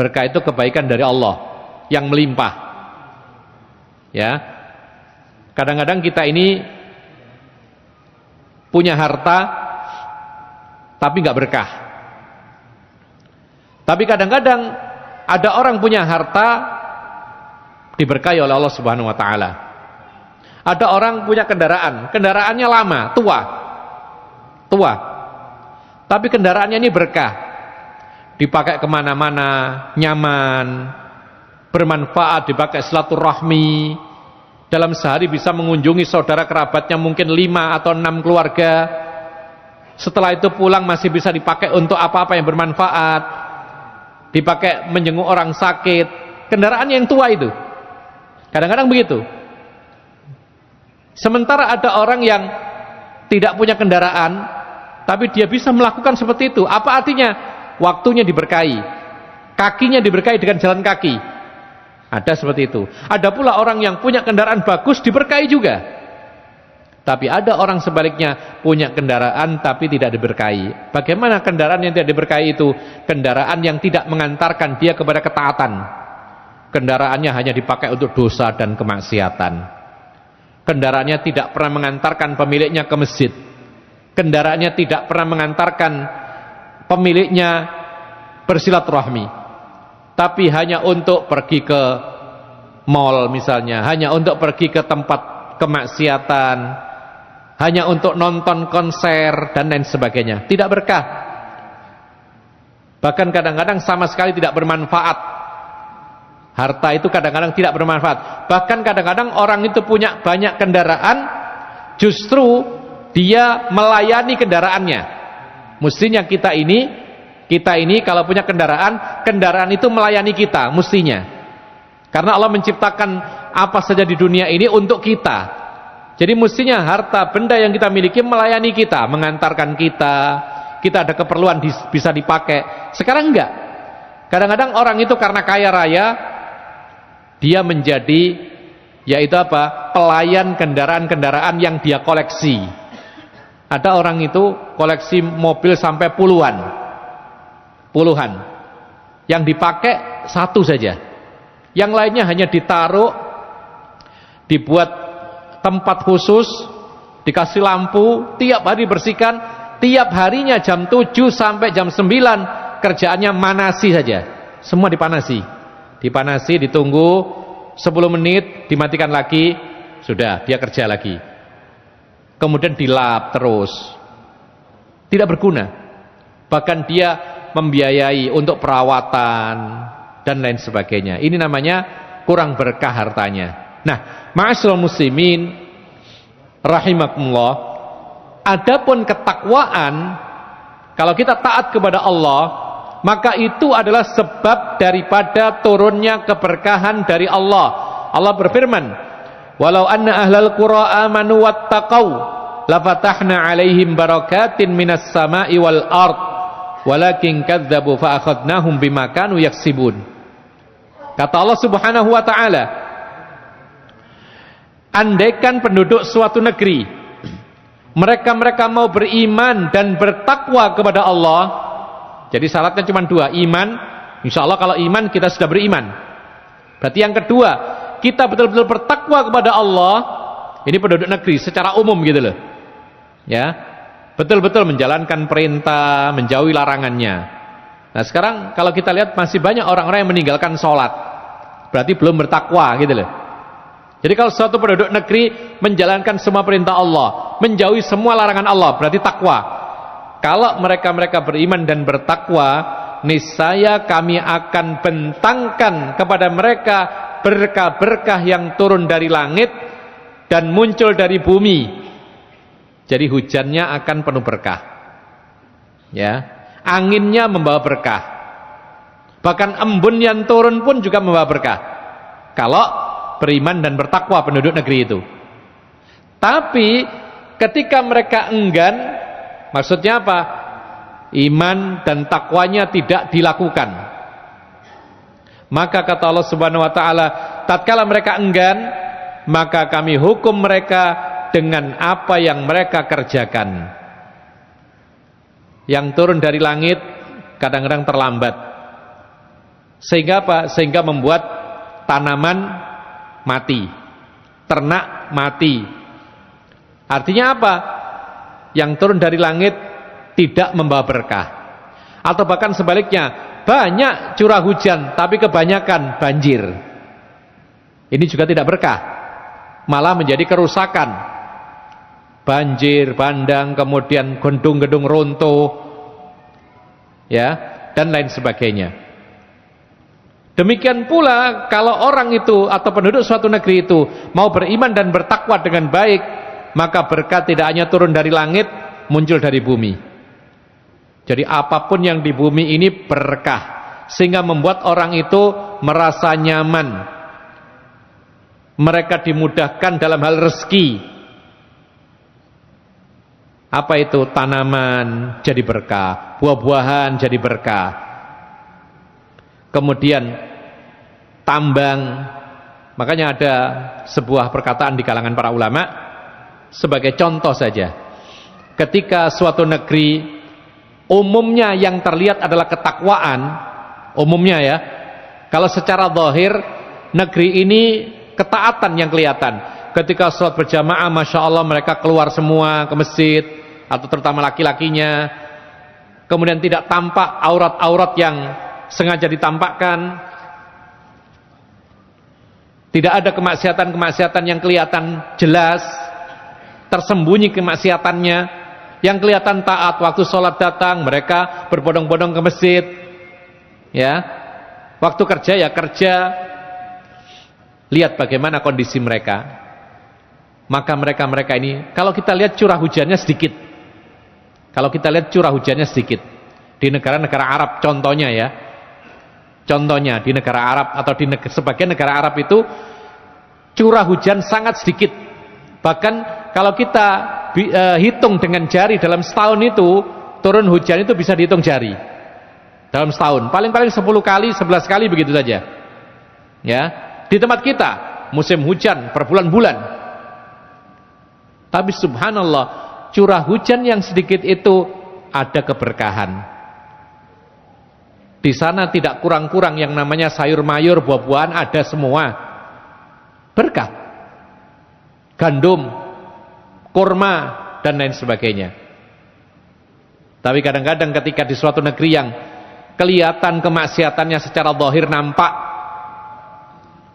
[SPEAKER 1] Berkah itu kebaikan dari Allah yang melimpah. Ya. Kadang-kadang kita ini punya harta tapi nggak berkah. Tapi kadang-kadang ada orang punya harta diberkahi oleh Allah Subhanahu wa taala. Ada orang punya kendaraan, kendaraannya lama, tua. Tapi kendaraannya ini berkah. Dipakai kemana-mana, nyaman, bermanfaat, dipakai silaturahmi. Dalam sehari bisa mengunjungi saudara kerabatnya mungkin 5 atau 6 keluarga. Setelah itu pulang masih bisa dipakai untuk apa-apa yang bermanfaat. Dipakai menjenguk orang sakit. Kendaraan yang tua itu. Kadang-kadang begitu. Sementara ada orang yang tidak punya kendaraan, tapi dia bisa melakukan seperti itu. Apa artinya? Waktunya diberkahi, kakinya diberkahi dengan jalan kaki. Ada seperti itu. Ada pula orang yang punya kendaraan bagus diberkahi juga. Tapi ada orang sebaliknya, punya kendaraan tapi tidak diberkahi. Bagaimana kendaraan yang tidak diberkahi itu? Kendaraan yang tidak mengantarkan dia kepada ketaatan. Kendaraannya hanya dipakai untuk dosa dan kemaksiatan. Kendaraannya tidak pernah mengantarkan pemiliknya ke masjid. Kendaraannya tidak pernah mengantarkan pemiliknya bersilaturahmi, tapi hanya untuk pergi ke mall misalnya, hanya untuk pergi ke tempat kemaksiatan, hanya untuk nonton konser dan lain sebagainya. Tidak berkah, bahkan kadang-kadang sama sekali tidak bermanfaat. Harta itu kadang-kadang tidak bermanfaat. Bahkan kadang-kadang orang itu punya banyak kendaraan, justru dia melayani kendaraannya. Mestinya kita ini kalau punya kendaraan itu melayani kita mestinya. Karena Allah menciptakan apa saja di dunia ini untuk kita. Jadi mestinya harta benda yang kita miliki melayani kita, mengantarkan kita ada keperluan bisa dipakai. Sekarang enggak. Kadang-kadang orang itu karena kaya raya, dia menjadi yaitu apa? Pelayan kendaraan-kendaraan yang dia koleksi. Ada orang itu koleksi mobil sampai puluhan. Yang dipakai satu saja. Yang lainnya hanya ditaruh, dibuat tempat khusus, dikasih lampu, tiap hari bersihkan, tiap harinya jam 7 sampai jam 9 kerjaannya manasi saja. Semua dipanasi. Dipanasi, ditunggu 10 menit, dimatikan lagi, sudah dia kerja lagi. Kemudian dilap terus, tidak berguna. Bahkan dia membiayai untuk perawatan dan lain sebagainya. Ini namanya kurang berkah hartanya. Nah, ma'asyiral muslimin rahimakumullah, adapun ketakwaan, kalau kita taat kepada Allah, maka itu adalah sebab daripada turunnya keberkahan dari Allah. Allah berfirman, walau anna ahlal qura amanu wattaqau lafatahna alaihim barakatin minas sama'i wal ard walakin kadzdzabu fa akhadnahum bima kanu yaksibun. Kata Allah Subhanahu wa taala, andaikan penduduk suatu negeri mereka mau beriman dan bertakwa kepada Allah. Jadi syaratnya cuma 2, iman. Insyaallah kalau iman kita sudah beriman. Berarti yang kedua, kita betul-betul bertakwa kepada Allah. Ini penduduk negeri secara umum gitu loh. Ya. Betul-betul menjalankan perintah, menjauhi larangannya. Nah, sekarang kalau kita lihat masih banyak orang-orang yang meninggalkan sholat. Berarti belum bertakwa gitu loh. Jadi kalau suatu penduduk negeri menjalankan semua perintah Allah, menjauhi semua larangan Allah, berarti takwa. Kalau mereka beriman dan bertakwa, niscaya kami akan bentangkan kepada mereka berkah-berkah yang turun dari langit dan muncul dari bumi. Jadi hujannya akan penuh berkah. Ya, anginnya membawa berkah. Bahkan embun yang turun pun juga membawa berkah. Kalau beriman dan bertakwa penduduk negeri itu. Tapi ketika mereka enggan, maksudnya apa? Iman dan takwanya tidak dilakukan. Maka kata Allah Subhanahu wa taala, tatkala mereka enggan, maka kami hukum mereka dengan apa yang mereka kerjakan. Yang turun dari langit kadang-kadang terlambat. Sehingga apa? Sehingga membuat tanaman mati, ternak mati. Artinya apa? Yang turun dari langit tidak membawa berkah. Atau bahkan sebaliknya, banyak curah hujan tapi kebanyakan banjir. Ini juga tidak berkah, malah menjadi kerusakan. Banjir bandang, kemudian gedung-gedung runtuh, ya, dan lain sebagainya. Demikian pula kalau orang itu atau penduduk suatu negeri itu mau beriman dan bertakwa dengan baik, maka berkat tidak hanya turun dari langit, muncul dari bumi. Jadi apapun yang di bumi ini berkah, sehingga membuat orang itu merasa nyaman. Mereka dimudahkan dalam hal rezeki. Apa itu? Tanaman jadi berkah, buah-buahan jadi berkah. Kemudian tambang. Makanya ada sebuah perkataan di kalangan para ulama, sebagai contoh saja, ketika suatu negeri umumnya yang terlihat adalah ketakwaan, umumnya ya, kalau secara zahir negeri ini ketaatan yang kelihatan. Ketika sholat berjamaah, Masya Allah mereka keluar semua ke masjid, atau terutama laki-lakinya, kemudian tidak tampak aurat-aurat yang sengaja ditampakkan, tidak ada kemaksiatan-kemaksiatan yang kelihatan jelas, tersembunyi kemaksiatannya. Yang kelihatan taat, waktu sholat datang mereka berbondong-bondong ke masjid, ya. Waktu kerja ya kerja. Lihat bagaimana kondisi mereka. Maka mereka ini, kalau kita lihat curah hujannya sedikit, di negara-negara Arab contohnya ya, contohnya di negara Arab atau di sebagian negara Arab itu curah hujan sangat sedikit. Bahkan kalau kita hitung dengan jari dalam setahun itu, turun hujan itu bisa dihitung jari dalam setahun, paling-paling 10 kali, 11 kali begitu saja ya. Di tempat kita musim hujan berbulan-bulan, tapi subhanallah curah hujan yang sedikit itu ada keberkahan. Di sana tidak kurang-kurang yang namanya sayur mayur, buah-buahan ada semua, berkah. Gandum, kurma, dan lain sebagainya. Tapi kadang-kadang ketika di suatu negeri yang kelihatan kemaksiatannya secara zahir nampak,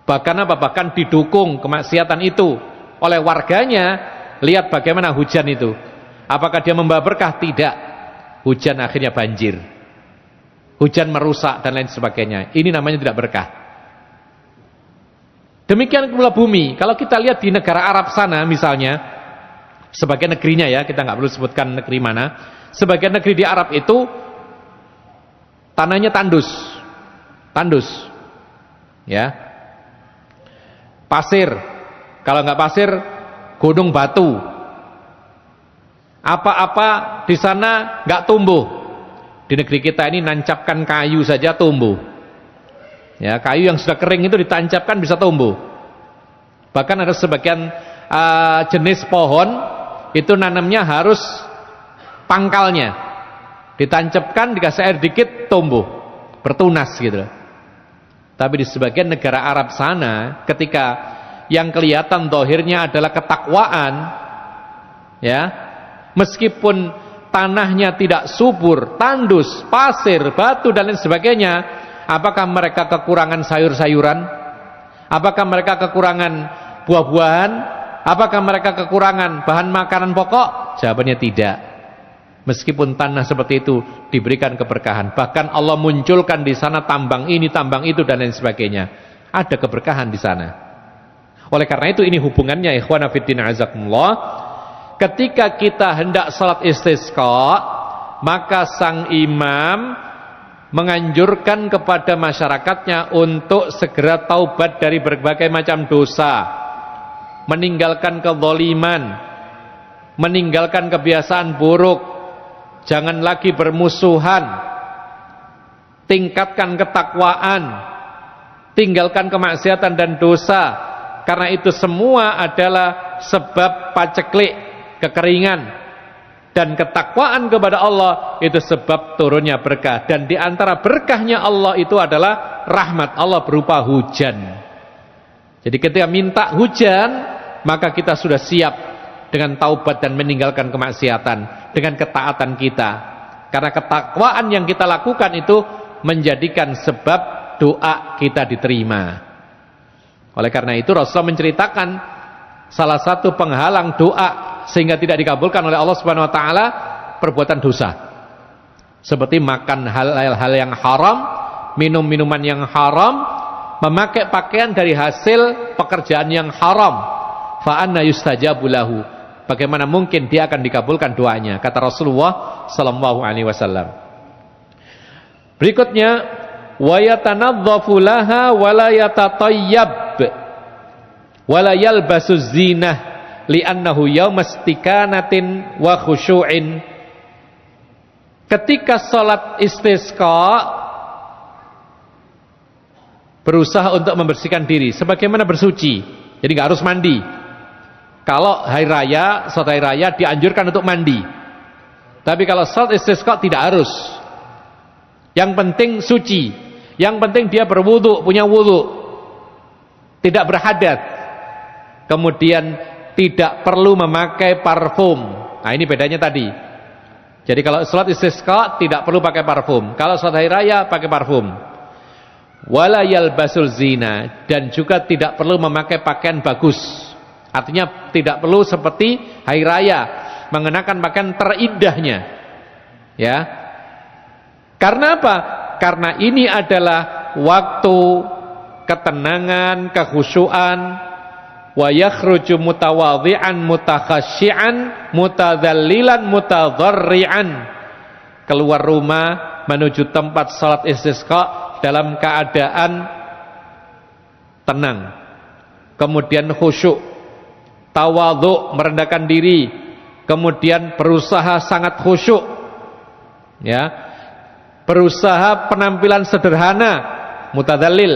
[SPEAKER 1] bahkan didukung kemaksiatan itu oleh warganya, lihat bagaimana hujan itu. Apakah dia membawa berkah? Tidak. Hujan akhirnya banjir, hujan merusak dan lain sebagainya. Ini namanya tidak berkah. Demikian pula bumi. Kalau kita lihat di negara Arab sana misalnya, sebagian negerinya ya, kita nggak perlu sebutkan negeri mana, sebagian negeri di Arab itu tanahnya tandus, ya, pasir. Kalau nggak pasir, gunung batu. Apa-apa di sana nggak tumbuh. Di negeri kita ini nancapkan kayu saja tumbuh. Ya, kayu yang sudah kering itu ditancapkan bisa tumbuh. Bahkan ada sebagian jenis pohon itu nanamnya harus pangkalnya ditancapkan, dikasih air dikit tumbuh, bertunas gitu. Tapi di sebagian negara Arab sana, ketika yang kelihatan zahirnya adalah ketakwaan, ya, meskipun tanahnya tidak subur, tandus, pasir, batu dan lain sebagainya, apakah mereka kekurangan sayur-sayuran? Apakah mereka kekurangan buah-buahan? Apakah mereka kekurangan bahan makanan pokok? Jawabannya tidak. Meskipun tanah seperti itu diberikan keberkahan, bahkan Allah munculkan di sana tambang ini, tambang itu dan lain sebagainya. Ada keberkahan di sana. Oleh karena itu ini hubungannya ikhwana fiddin azakumullah. Ketika kita hendak salat istisqa, maka sang imam menganjurkan kepada masyarakatnya untuk segera taubat dari berbagai macam dosa, meninggalkan kezaliman, meninggalkan kebiasaan buruk, jangan lagi bermusuhan, tingkatkan ketakwaan, tinggalkan kemaksiatan dan dosa, karena itu semua adalah sebab paceklik, kekeringan, Dan ketakwaan kepada Allah itu sebab turunnya berkah. Dan di antara berkahnya Allah itu adalah rahmat Allah berupa hujan. Jadi ketika minta hujan, maka kita sudah siap dengan taubat dan meninggalkan kemaksiatan, dengan ketaatan kita. Karena ketakwaan yang kita lakukan itu menjadikan sebab doa kita diterima. Oleh karena itu Rasulullah menceritakan salah satu penghalang doa sehingga tidak dikabulkan oleh Allah Subhanahu wa taala, perbuatan dosa. Seperti makan hal-hal yang haram, minum minuman yang haram, memakai pakaian dari hasil pekerjaan yang haram. Fa anna yustajabu lahu. Bagaimana mungkin dia akan dikabulkan doanya, kata Rasulullah sallallahu alaihi wasallam. Berikutnya, wa yatanadzafu laha wa la yatatayyab wa la yalbasu zinah li'annahu yaumastikanatin wa khusyu'in. Ketika salat istisqa berusaha untuk membersihkan diri sebagaimana bersuci, jadi nggak harus mandi. Kalau hari raya, salat hari raya dianjurkan untuk mandi, tapi kalau salat istisqa tidak harus. Yang penting suci, yang penting dia berwudu, punya wudu, tidak berhadat, kemudian tidak perlu memakai parfum. Nah ini bedanya tadi. Jadi kalau salat istisqa tidak perlu pakai parfum. Kalau salat hari raya pakai parfum. Wala yalbasul zina, dan juga tidak perlu memakai pakaian bagus. Artinya tidak perlu seperti hari raya mengenakan pakaian terindahnya. Ya. Karena apa? Karena ini adalah waktu ketenangan, kekhusyuan. Wa yakhruju mutawadhi'an mutakhasyi'an mutadzallilan mutadharri'an, keluar rumah menuju tempat salat istisqa dalam keadaan tenang, kemudian khusyuk, tawadhu, merendahkan diri, kemudian berusaha sangat khusyuk, ya, berusaha penampilan sederhana, mutadzallil,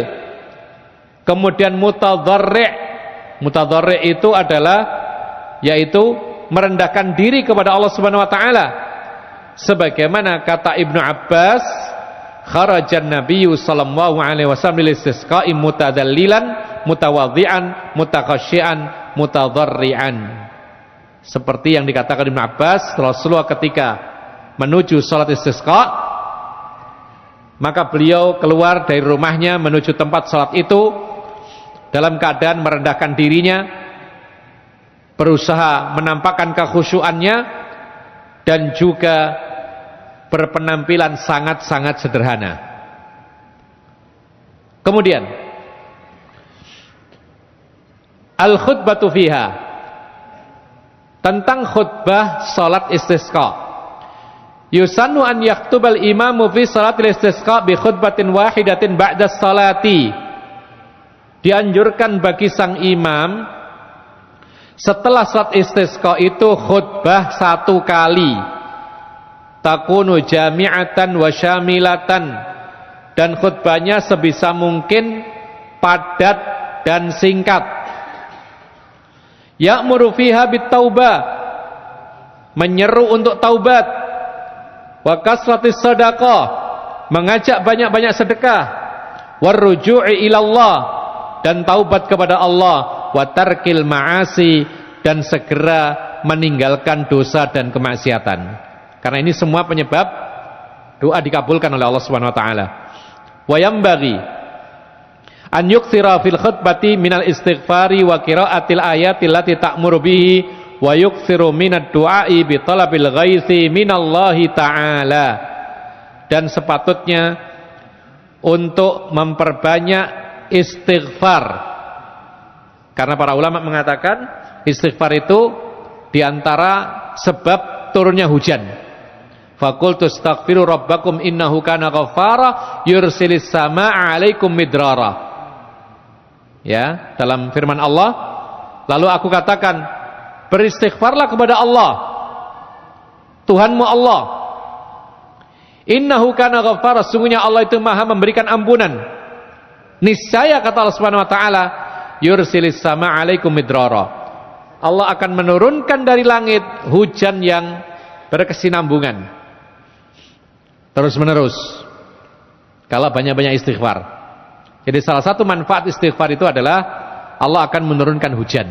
[SPEAKER 1] kemudian mutadharri'. Mutadharri' itu adalah yaitu merendahkan diri kepada Allah Subhanahu wa taala. Sebagaimana kata Ibnu Abbas, kharajan Nabiyyu sallallahu alaihi wasallam lil istisqa'i mutadzallilan mutawadhi'an mutakhasyian mutadharri'an. Seperti yang dikatakan Ibnu Abbas, Rasulullah ketika menuju salat istisqa, maka beliau keluar dari rumahnya menuju tempat salat itu dalam keadaan merendahkan dirinya, berusaha menampakkan kekhusyuannya, dan juga berpenampilan sangat-sangat sederhana. Kemudian al-khutbatu fiha, tentang khutbah salat istisqa. Yusannu an yaktubal imamu fi salatil istisqa bi khutbatin wahidatin ba'da salati. Dianjurkan bagi sang imam setelah salat istisqa itu khutbah satu kali, takunu jami'atan wa syamilatan, dan khutbahnya sebisa mungkin padat dan singkat. Ya'muru fiha bitaubah, menyeru untuk taubat, wa kasratis sadaqah, mengajak banyak-banyak sedekah, warruju'i ilallah, dan taubat kepada Allah, wa tarkil ma'asi, dan segera meninggalkan dosa dan kemaksiatan. Karena ini semua penyebab doa dikabulkan oleh Allah Subhanahu wa taala. Wa yambaghi an yuktsira fil khutbati minal istighfari wa qiraatil ayati allati ta'muru bihi wa yukthiru minad du'ai bi talabil ghaithi minallahi ta'ala. Dan sepatutnya untuk memperbanyak istighfar, karena para ulama mengatakan istighfar itu diantara sebab turunnya hujan. Faqultu astaghfiru rabbakum innahu kana ghaffara yursilis samaa'a 'alaikum midrara. Ya, dalam firman Allah, lalu aku katakan, beristighfarlah kepada Allah, Tuhanmu Allah. Innahu kana ghaffara, sungguhnya Allah itu Maha memberikan ampunan. Niscaya kata Allah Subhanahu wa taala, yursilis samaa'a 'alaikum midrara. Allah akan menurunkan dari langit hujan yang berkesinambungan terus menerus kalau banyak-banyak istighfar. Jadi salah satu manfaat istighfar itu adalah Allah akan menurunkan hujan.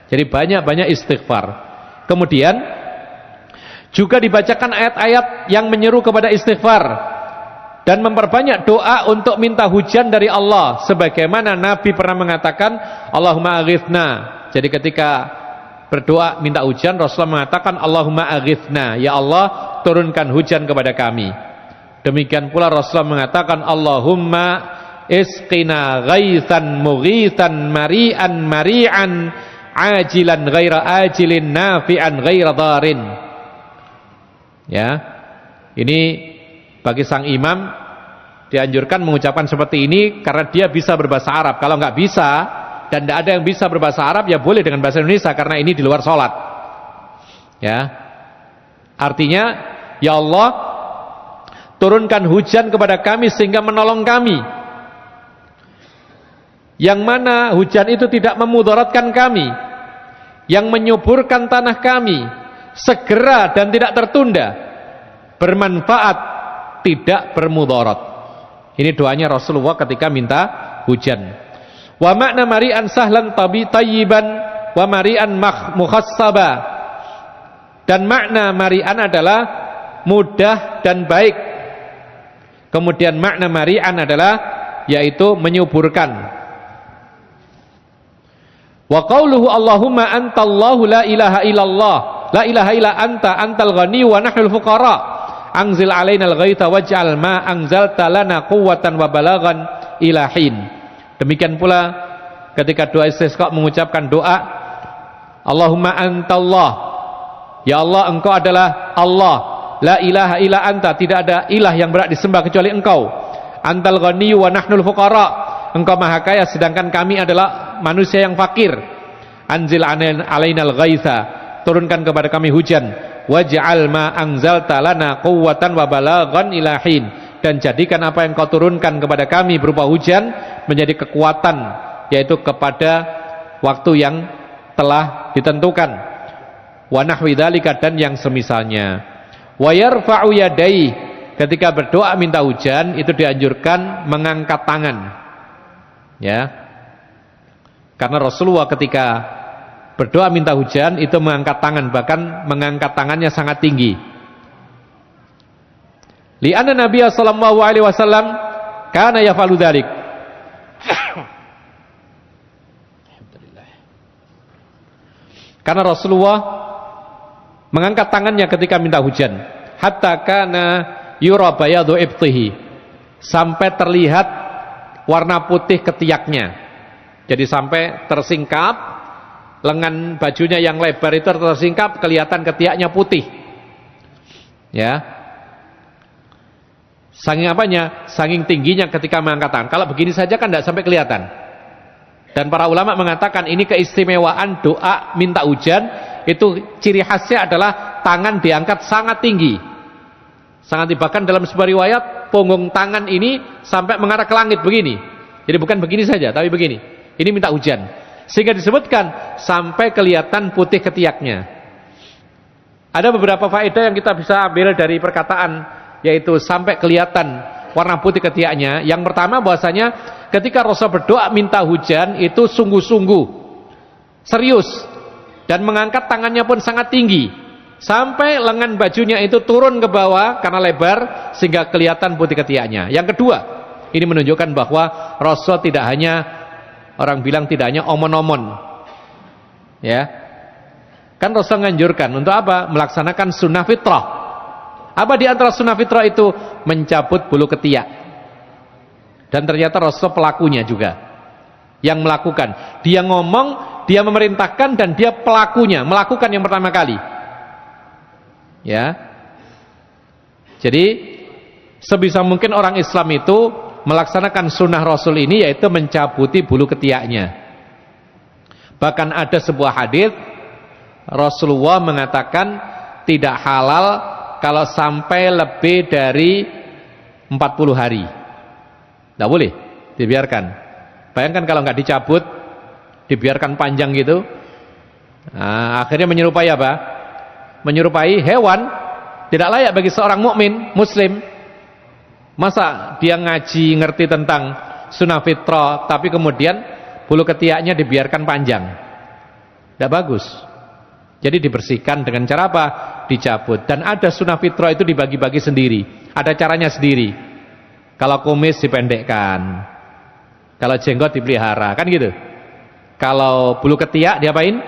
[SPEAKER 1] Jadi banyak-banyak istighfar. Kemudian juga dibacakan ayat-ayat yang menyeru kepada istighfar dan memperbanyak doa untuk minta hujan dari Allah, sebagaimana Nabi pernah mengatakan Allahumma aghithna. Jadi ketika berdoa minta hujan, Rasulullah mengatakan Allahumma aghithna, ya Allah turunkan hujan kepada kami. Demikian pula Rasulullah mengatakan Allahumma isqina ghaithan mughithan mari'an mari'an ajilan ghaira ajilin nafi'an ghaira dharin. Ya, ini bagi sang imam dianjurkan mengucapkan seperti ini karena dia bisa berbahasa Arab. Kalau nggak bisa dan tidak ada yang bisa berbahasa Arab, ya boleh dengan bahasa Indonesia karena ini di luar sholat. Ya, artinya ya Allah turunkan hujan kepada kami sehingga menolong kami, yang mana hujan itu tidak memudaratkan kami, yang menyuburkan tanah kami segera dan tidak tertunda, bermanfaat, tidak bermudarat. Ini doanya Rasulullah ketika minta hujan. Wa makna mari'an sahlan tayyiban wa mari'an mukhassaba. Dan makna mari'an adalah mudah dan baik. Kemudian makna mari'an adalah yaitu menyuburkan. Wa qauluhu Allahumma antallahu la ilaha illallah la ilaha illa anta antal ghani wa nahnul fuqara anzil alainal ghaitha waj'al ma anzalta lana quwwatan wa balagan ilahin. Demikian pula ketika doa istisqa mengucapkan doa Allahumma antallah, ya Allah engkau adalah Allah, la ilaha illa anta, tidak ada ilah yang berhak disembah kecuali engkau, antal ghani wa nahnul fuqara, engkau maha kaya sedangkan kami adalah manusia yang fakir, anzil alainal ghaitha, turunkan kepada kami hujan, waj'al ma anzalta lana quwwatan wa balagan ilahin, dan jadikan apa yang kau turunkan kepada kami berupa hujan menjadi kekuatan, yaitu kepada waktu yang telah ditentukan, wa nahwi dzalika, dan yang semisalnya. Wa yarfa'u yadai, ketika berdoa minta hujan itu dianjurkan mengangkat tangan, ya, karena Rasulullah ketika berdoa minta hujan itu mengangkat tangan, bahkan mengangkat tangannya sangat tinggi. Li'anna Nabi sallallahu alaihi wasallam kana yaf'alu dzalik. Karena Rasulullah mengangkat tangannya ketika minta hujan, hatta kana yura bayadu ibtihi, sampai terlihat warna putih ketiaknya. Jadi sampai tersingkap lengan bajunya yang lebar itu tersingkap, kelihatan ketiaknya putih. Ya. Saking apanya? Saking tingginya ketika mengangkat tangan. Kalau begini saja kan tidak sampai kelihatan. Dan para ulama mengatakan ini keistimewaan doa minta hujan, itu ciri khasnya adalah tangan diangkat sangat tinggi. Sangat, bahkan dalam sebuah riwayat punggung tangan ini sampai mengarah ke langit begini. Jadi bukan begini saja, tapi begini. Ini minta hujan. Sehingga disebutkan sampai kelihatan putih ketiaknya. Ada beberapa faedah yang kita bisa ambil dari perkataan, yaitu sampai kelihatan warna putih ketiaknya. Yang pertama bahwasanya ketika Rasul berdoa minta hujan itu sungguh-sungguh, serius, dan mengangkat tangannya pun sangat tinggi sampai lengan bajunya itu turun ke bawah karena lebar sehingga kelihatan putih ketiaknya. Yang kedua, ini menunjukkan bahwa Rasul tidak hanya, orang bilang tidak hanya omon-omon, ya, kan Rasul menganjurkan untuk apa? Melaksanakan sunnah fitrah. Apa di antara sunnah fitrah itu? Mencabut bulu ketiak. Dan ternyata Rasul pelakunya juga, yang melakukan. Dia ngomong, dia memerintahkan, dan dia pelakunya, melakukan yang pertama kali. Ya. Jadi sebisa mungkin orang Islam itu melaksanakan sunnah Rasul ini, yaitu mencabuti bulu ketiaknya. Bahkan ada sebuah hadis Rasulullah mengatakan tidak halal kalau sampai lebih dari 40 hari. Tidak boleh dibiarkan. Bayangkan kalau nggak dicabut, dibiarkan panjang gitu, nah, akhirnya menyerupai apa? Menyerupai hewan Tidak layak bagi seorang mukmin muslim. Masa dia ngaji ngerti tentang sunnah fitrah tapi kemudian bulu ketiaknya dibiarkan panjang? Tidak bagus. Jadi dibersihkan dengan cara apa? Dicabut. Dan ada sunnah fitrah itu dibagi-bagi sendiri. Ada caranya sendiri. Kalau kumis dipendekkan, kalau jenggot dipelihara, kan gitu. Kalau bulu ketiak diapain?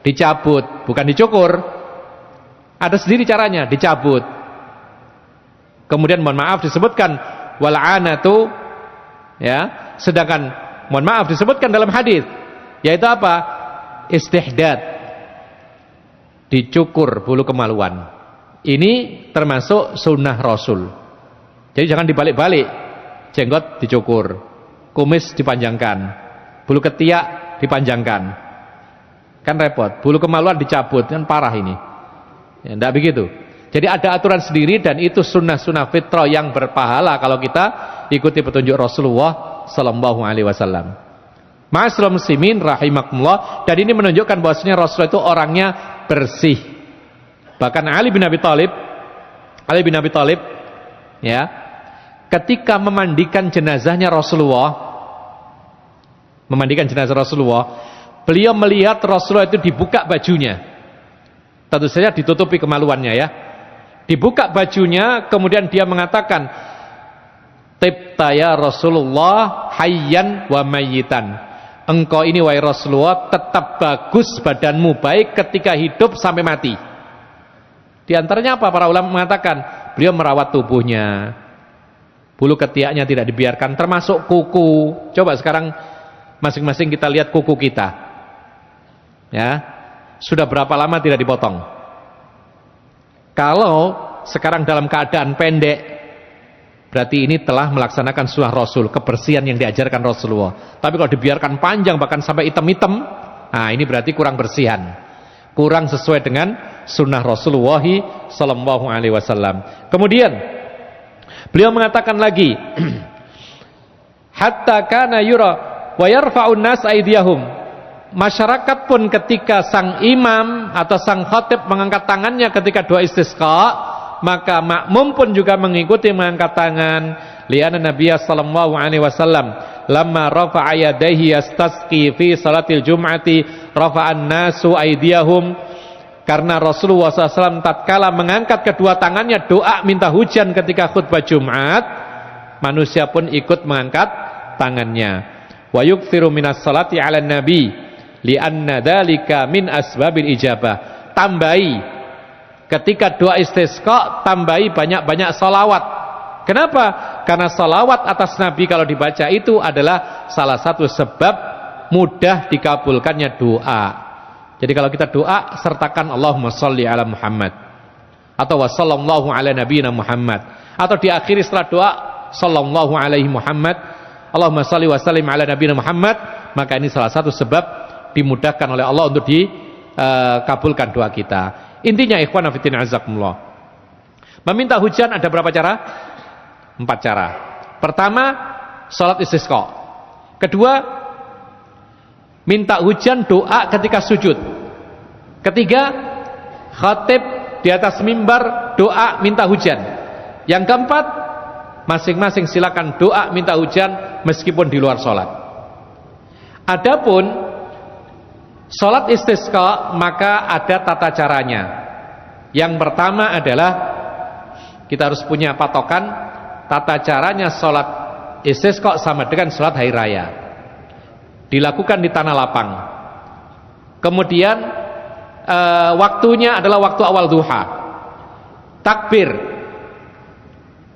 [SPEAKER 1] Dicabut, bukan dicukur. Ada sendiri caranya, dicabut. Kemudian mohon maaf disebutkan wal'anatu, ya. Sedangkan mohon maaf disebutkan dalam hadis, yaitu apa? Istihdad, dicukur bulu kemaluan. Ini termasuk sunnah Rasul. Jadi jangan dibalik-balik. Jenggot dicukur, kumis dipanjangkan, bulu ketiak dipanjangkan. Kan repot. Bulu kemaluan dicabut, kan parah ini. Ya, tidak begitu. Jadi ada aturan sendiri dan itu sunnah-sunnah fitrah yang berpahala kalau kita ikuti petunjuk Rasulullah sallallahu alaihi wasallam. Ma'asyiral muslimin rahimakumullah, dan ini menunjukkan bahwasanya Rasulullah itu orangnya bersih. Bahkan Ali bin Abi Thalib ya, ketika memandikan jenazah Rasulullah, beliau melihat Rasulullah itu dibuka bajunya. Tentu saja ditutupi kemaluannya ya. Dibuka bajunya, kemudian dia mengatakan, "Tibta ya Rasulullah hayyan wa mayyitan." Engkau ini wahai Rasulullah tetap bagus badanmu, baik ketika hidup sampai mati. Di antaranya apa? Para ulama mengatakan beliau merawat tubuhnya. Bulu ketiaknya tidak dibiarkan, termasuk kuku. Coba sekarang masing-masing kita lihat kuku kita. Ya. Sudah berapa lama tidak dipotong? Kalau sekarang dalam keadaan pendek, berarti ini telah melaksanakan sunnah Rasul, kebersihan yang diajarkan Rasulullah. Tapi kalau dibiarkan panjang bahkan sampai hitam-hitam, nah ini berarti kurang bersihan, kurang sesuai dengan sunnah Rasulullah sallallahu alaihi wasallam. Kemudian beliau mengatakan lagi, hatta kana yura wa yarfa'un nas aydiyahum. Masyarakat pun ketika sang imam atau sang khatib mengangkat tangannya ketika doa istisqa, maka makmum pun juga mengikuti mengangkat tangan. Li'anna Nabiya sallallahu alaihi wasallam lamma rafa'a yadayhi yastasqi fi salatil jum'ati rafa'an nasu aydiyahum. Karena Rasulullah SAW tatkala mengangkat kedua tangannya doa minta hujan ketika khutbah Jumat, manusia pun ikut mengangkat tangannya. Wa yukthiru minas salati 'alan nabi li'anna dzalika min asbabil ijabah. Tambahi ketika doa istisqa, tambahi banyak-banyak salawat. Kenapa? Karena salawat atas Nabi kalau dibaca itu adalah salah satu sebab mudah dikabulkannya doa. Jadi kalau kita doa, sertakan Allahumma sholli ala Muhammad, atau wa sallallahu ala nabiyina Muhammad, atau diakhiri setelah doa sallallahu alaihi Muhammad, Allahumma sholli wa sallim ala nabiyina Muhammad. Maka ini salah satu sebab dimudahkan oleh Allah untuk dikabulkan doa kita. Intinya ikhwan fillah azakumullah, meminta hujan ada berapa cara? 4 cara. Pertama, salat istisqa. Kedua, minta hujan doa ketika sujud. Ketiga, khatib di atas mimbar doa minta hujan. Yang keempat, masing-masing silakan doa minta hujan meskipun di luar salat. Adapun salat istisqa maka ada tata caranya. Yang pertama adalah kita harus punya patokan tata caranya salat istisqa sama dengan salat hari raya. Dilakukan di tanah lapang. Kemudian waktunya adalah waktu awal duha. Takbir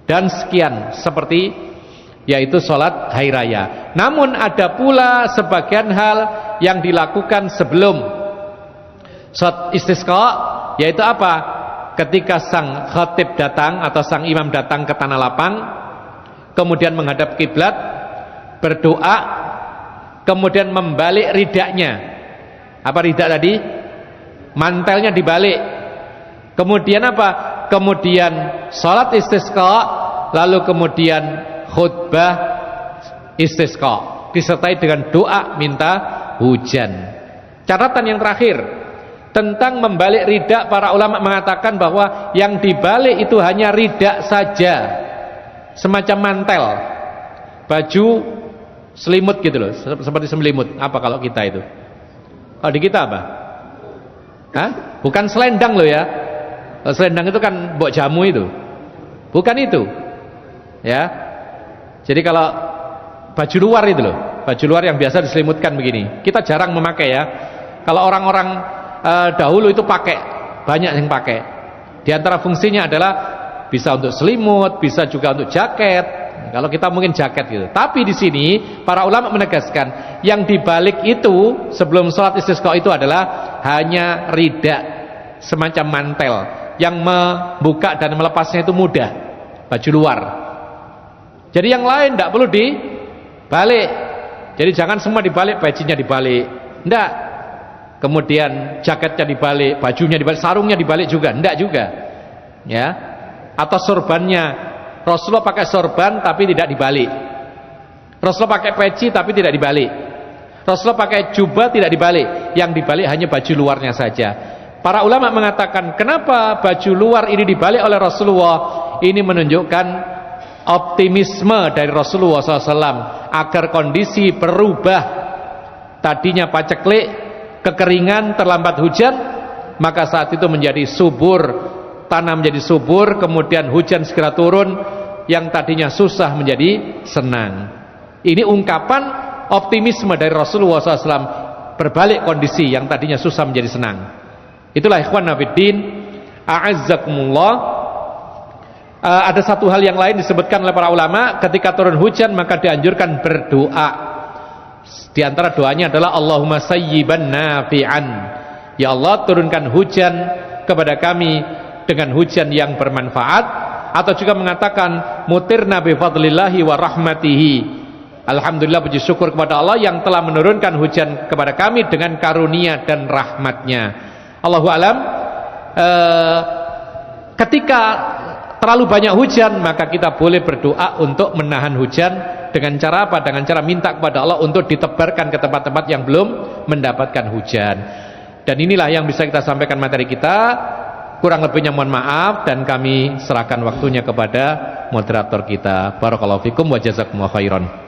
[SPEAKER 1] dan sekian, seperti yaitu salat hari raya. Namun ada pula sebagian hal yang dilakukan sebelum salat istisqa, yaitu apa? Ketika sang khatib datang atau sang imam datang ke tanah lapang, kemudian menghadap kiblat, berdoa, kemudian membalik ridaknya. Apa ridak tadi? Mantelnya dibalik. Kemudian apa? Kemudian salat istisqa, lalu kemudian khutbah istisqa disertai dengan doa minta hujan. Catatan yang terakhir, Tentang membalik ridak, para ulama mengatakan bahwa yang dibalik itu hanya ridak saja, semacam mantel, baju selimut gitu loh, seperti selimut. Apa kalau kita itu? Oh, di kita apa? Hah? Bukan selendang loh ya. Selendang itu kan mbok jamu itu. Bukan itu. Ya. Jadi kalau baju luar itu loh, baju luar yang biasa diselimutkan begini, kita jarang memakai ya. Kalau orang-orang dahulu itu pakai, banyak yang pakai. Di antara fungsinya adalah bisa untuk selimut, bisa juga untuk jaket. Kalau kita mungkin jaket gitu. Tapi di sini para ulama menegaskan yang dibalik itu sebelum sholat istisqa itu adalah hanya ridak, semacam mantel yang membuka dan melepasnya itu mudah, baju luar. Jadi yang lain tidak perlu dibalik. Jadi jangan semua dibalik, bajunya dibalik, tidak. Kemudian jaketnya dibalik, bajunya dibalik, sarungnya dibalik juga, enggak juga. Ya. Atau sorbannya, Rasulullah pakai sorban tapi tidak dibalik. Rasulullah pakai peci tapi tidak dibalik. Rasulullah pakai jubah tidak dibalik. Yang dibalik hanya baju luarnya saja. Para ulama mengatakan, kenapa baju luar ini dibalik oleh Rasulullah? Ini menunjukkan optimisme dari Rasulullah SAW agar kondisi berubah. Tadinya paceklik, kekeringan, terlambat hujan, maka saat itu menjadi subur, tanah menjadi subur, kemudian hujan segera turun, yang tadinya susah menjadi senang. Ini ungkapan optimisme dari Rasulullah SAW, berbalik kondisi yang tadinya susah menjadi senang. Itulah ikhwan fillah, a'azzakumullah. Ada satu hal yang lain disebutkan oleh para ulama, ketika turun hujan maka dianjurkan berdoa. Di antara doanya adalah Allahumma sayyiban nafi'an. Ya Allah, turunkan hujan kepada kami dengan hujan yang bermanfaat. Atau juga mengatakan mutirna bi fadlillahi wa rahmatihi. Alhamdulillah, puji syukur kepada Allah yang telah menurunkan hujan kepada kami dengan karunia dan rahmatnya. Allahu alam. Ketika terlalu banyak hujan, maka kita boleh berdoa untuk menahan hujan. Dengan cara apa? Dengan cara minta kepada Allah untuk ditebarkan ke tempat-tempat yang belum mendapatkan hujan. Dan inilah yang bisa kita sampaikan materi kita. Kurang lebihnya mohon maaf, dan kami serahkan waktunya kepada moderator kita. Barakallahu fikum wa jazakumullahu khairan.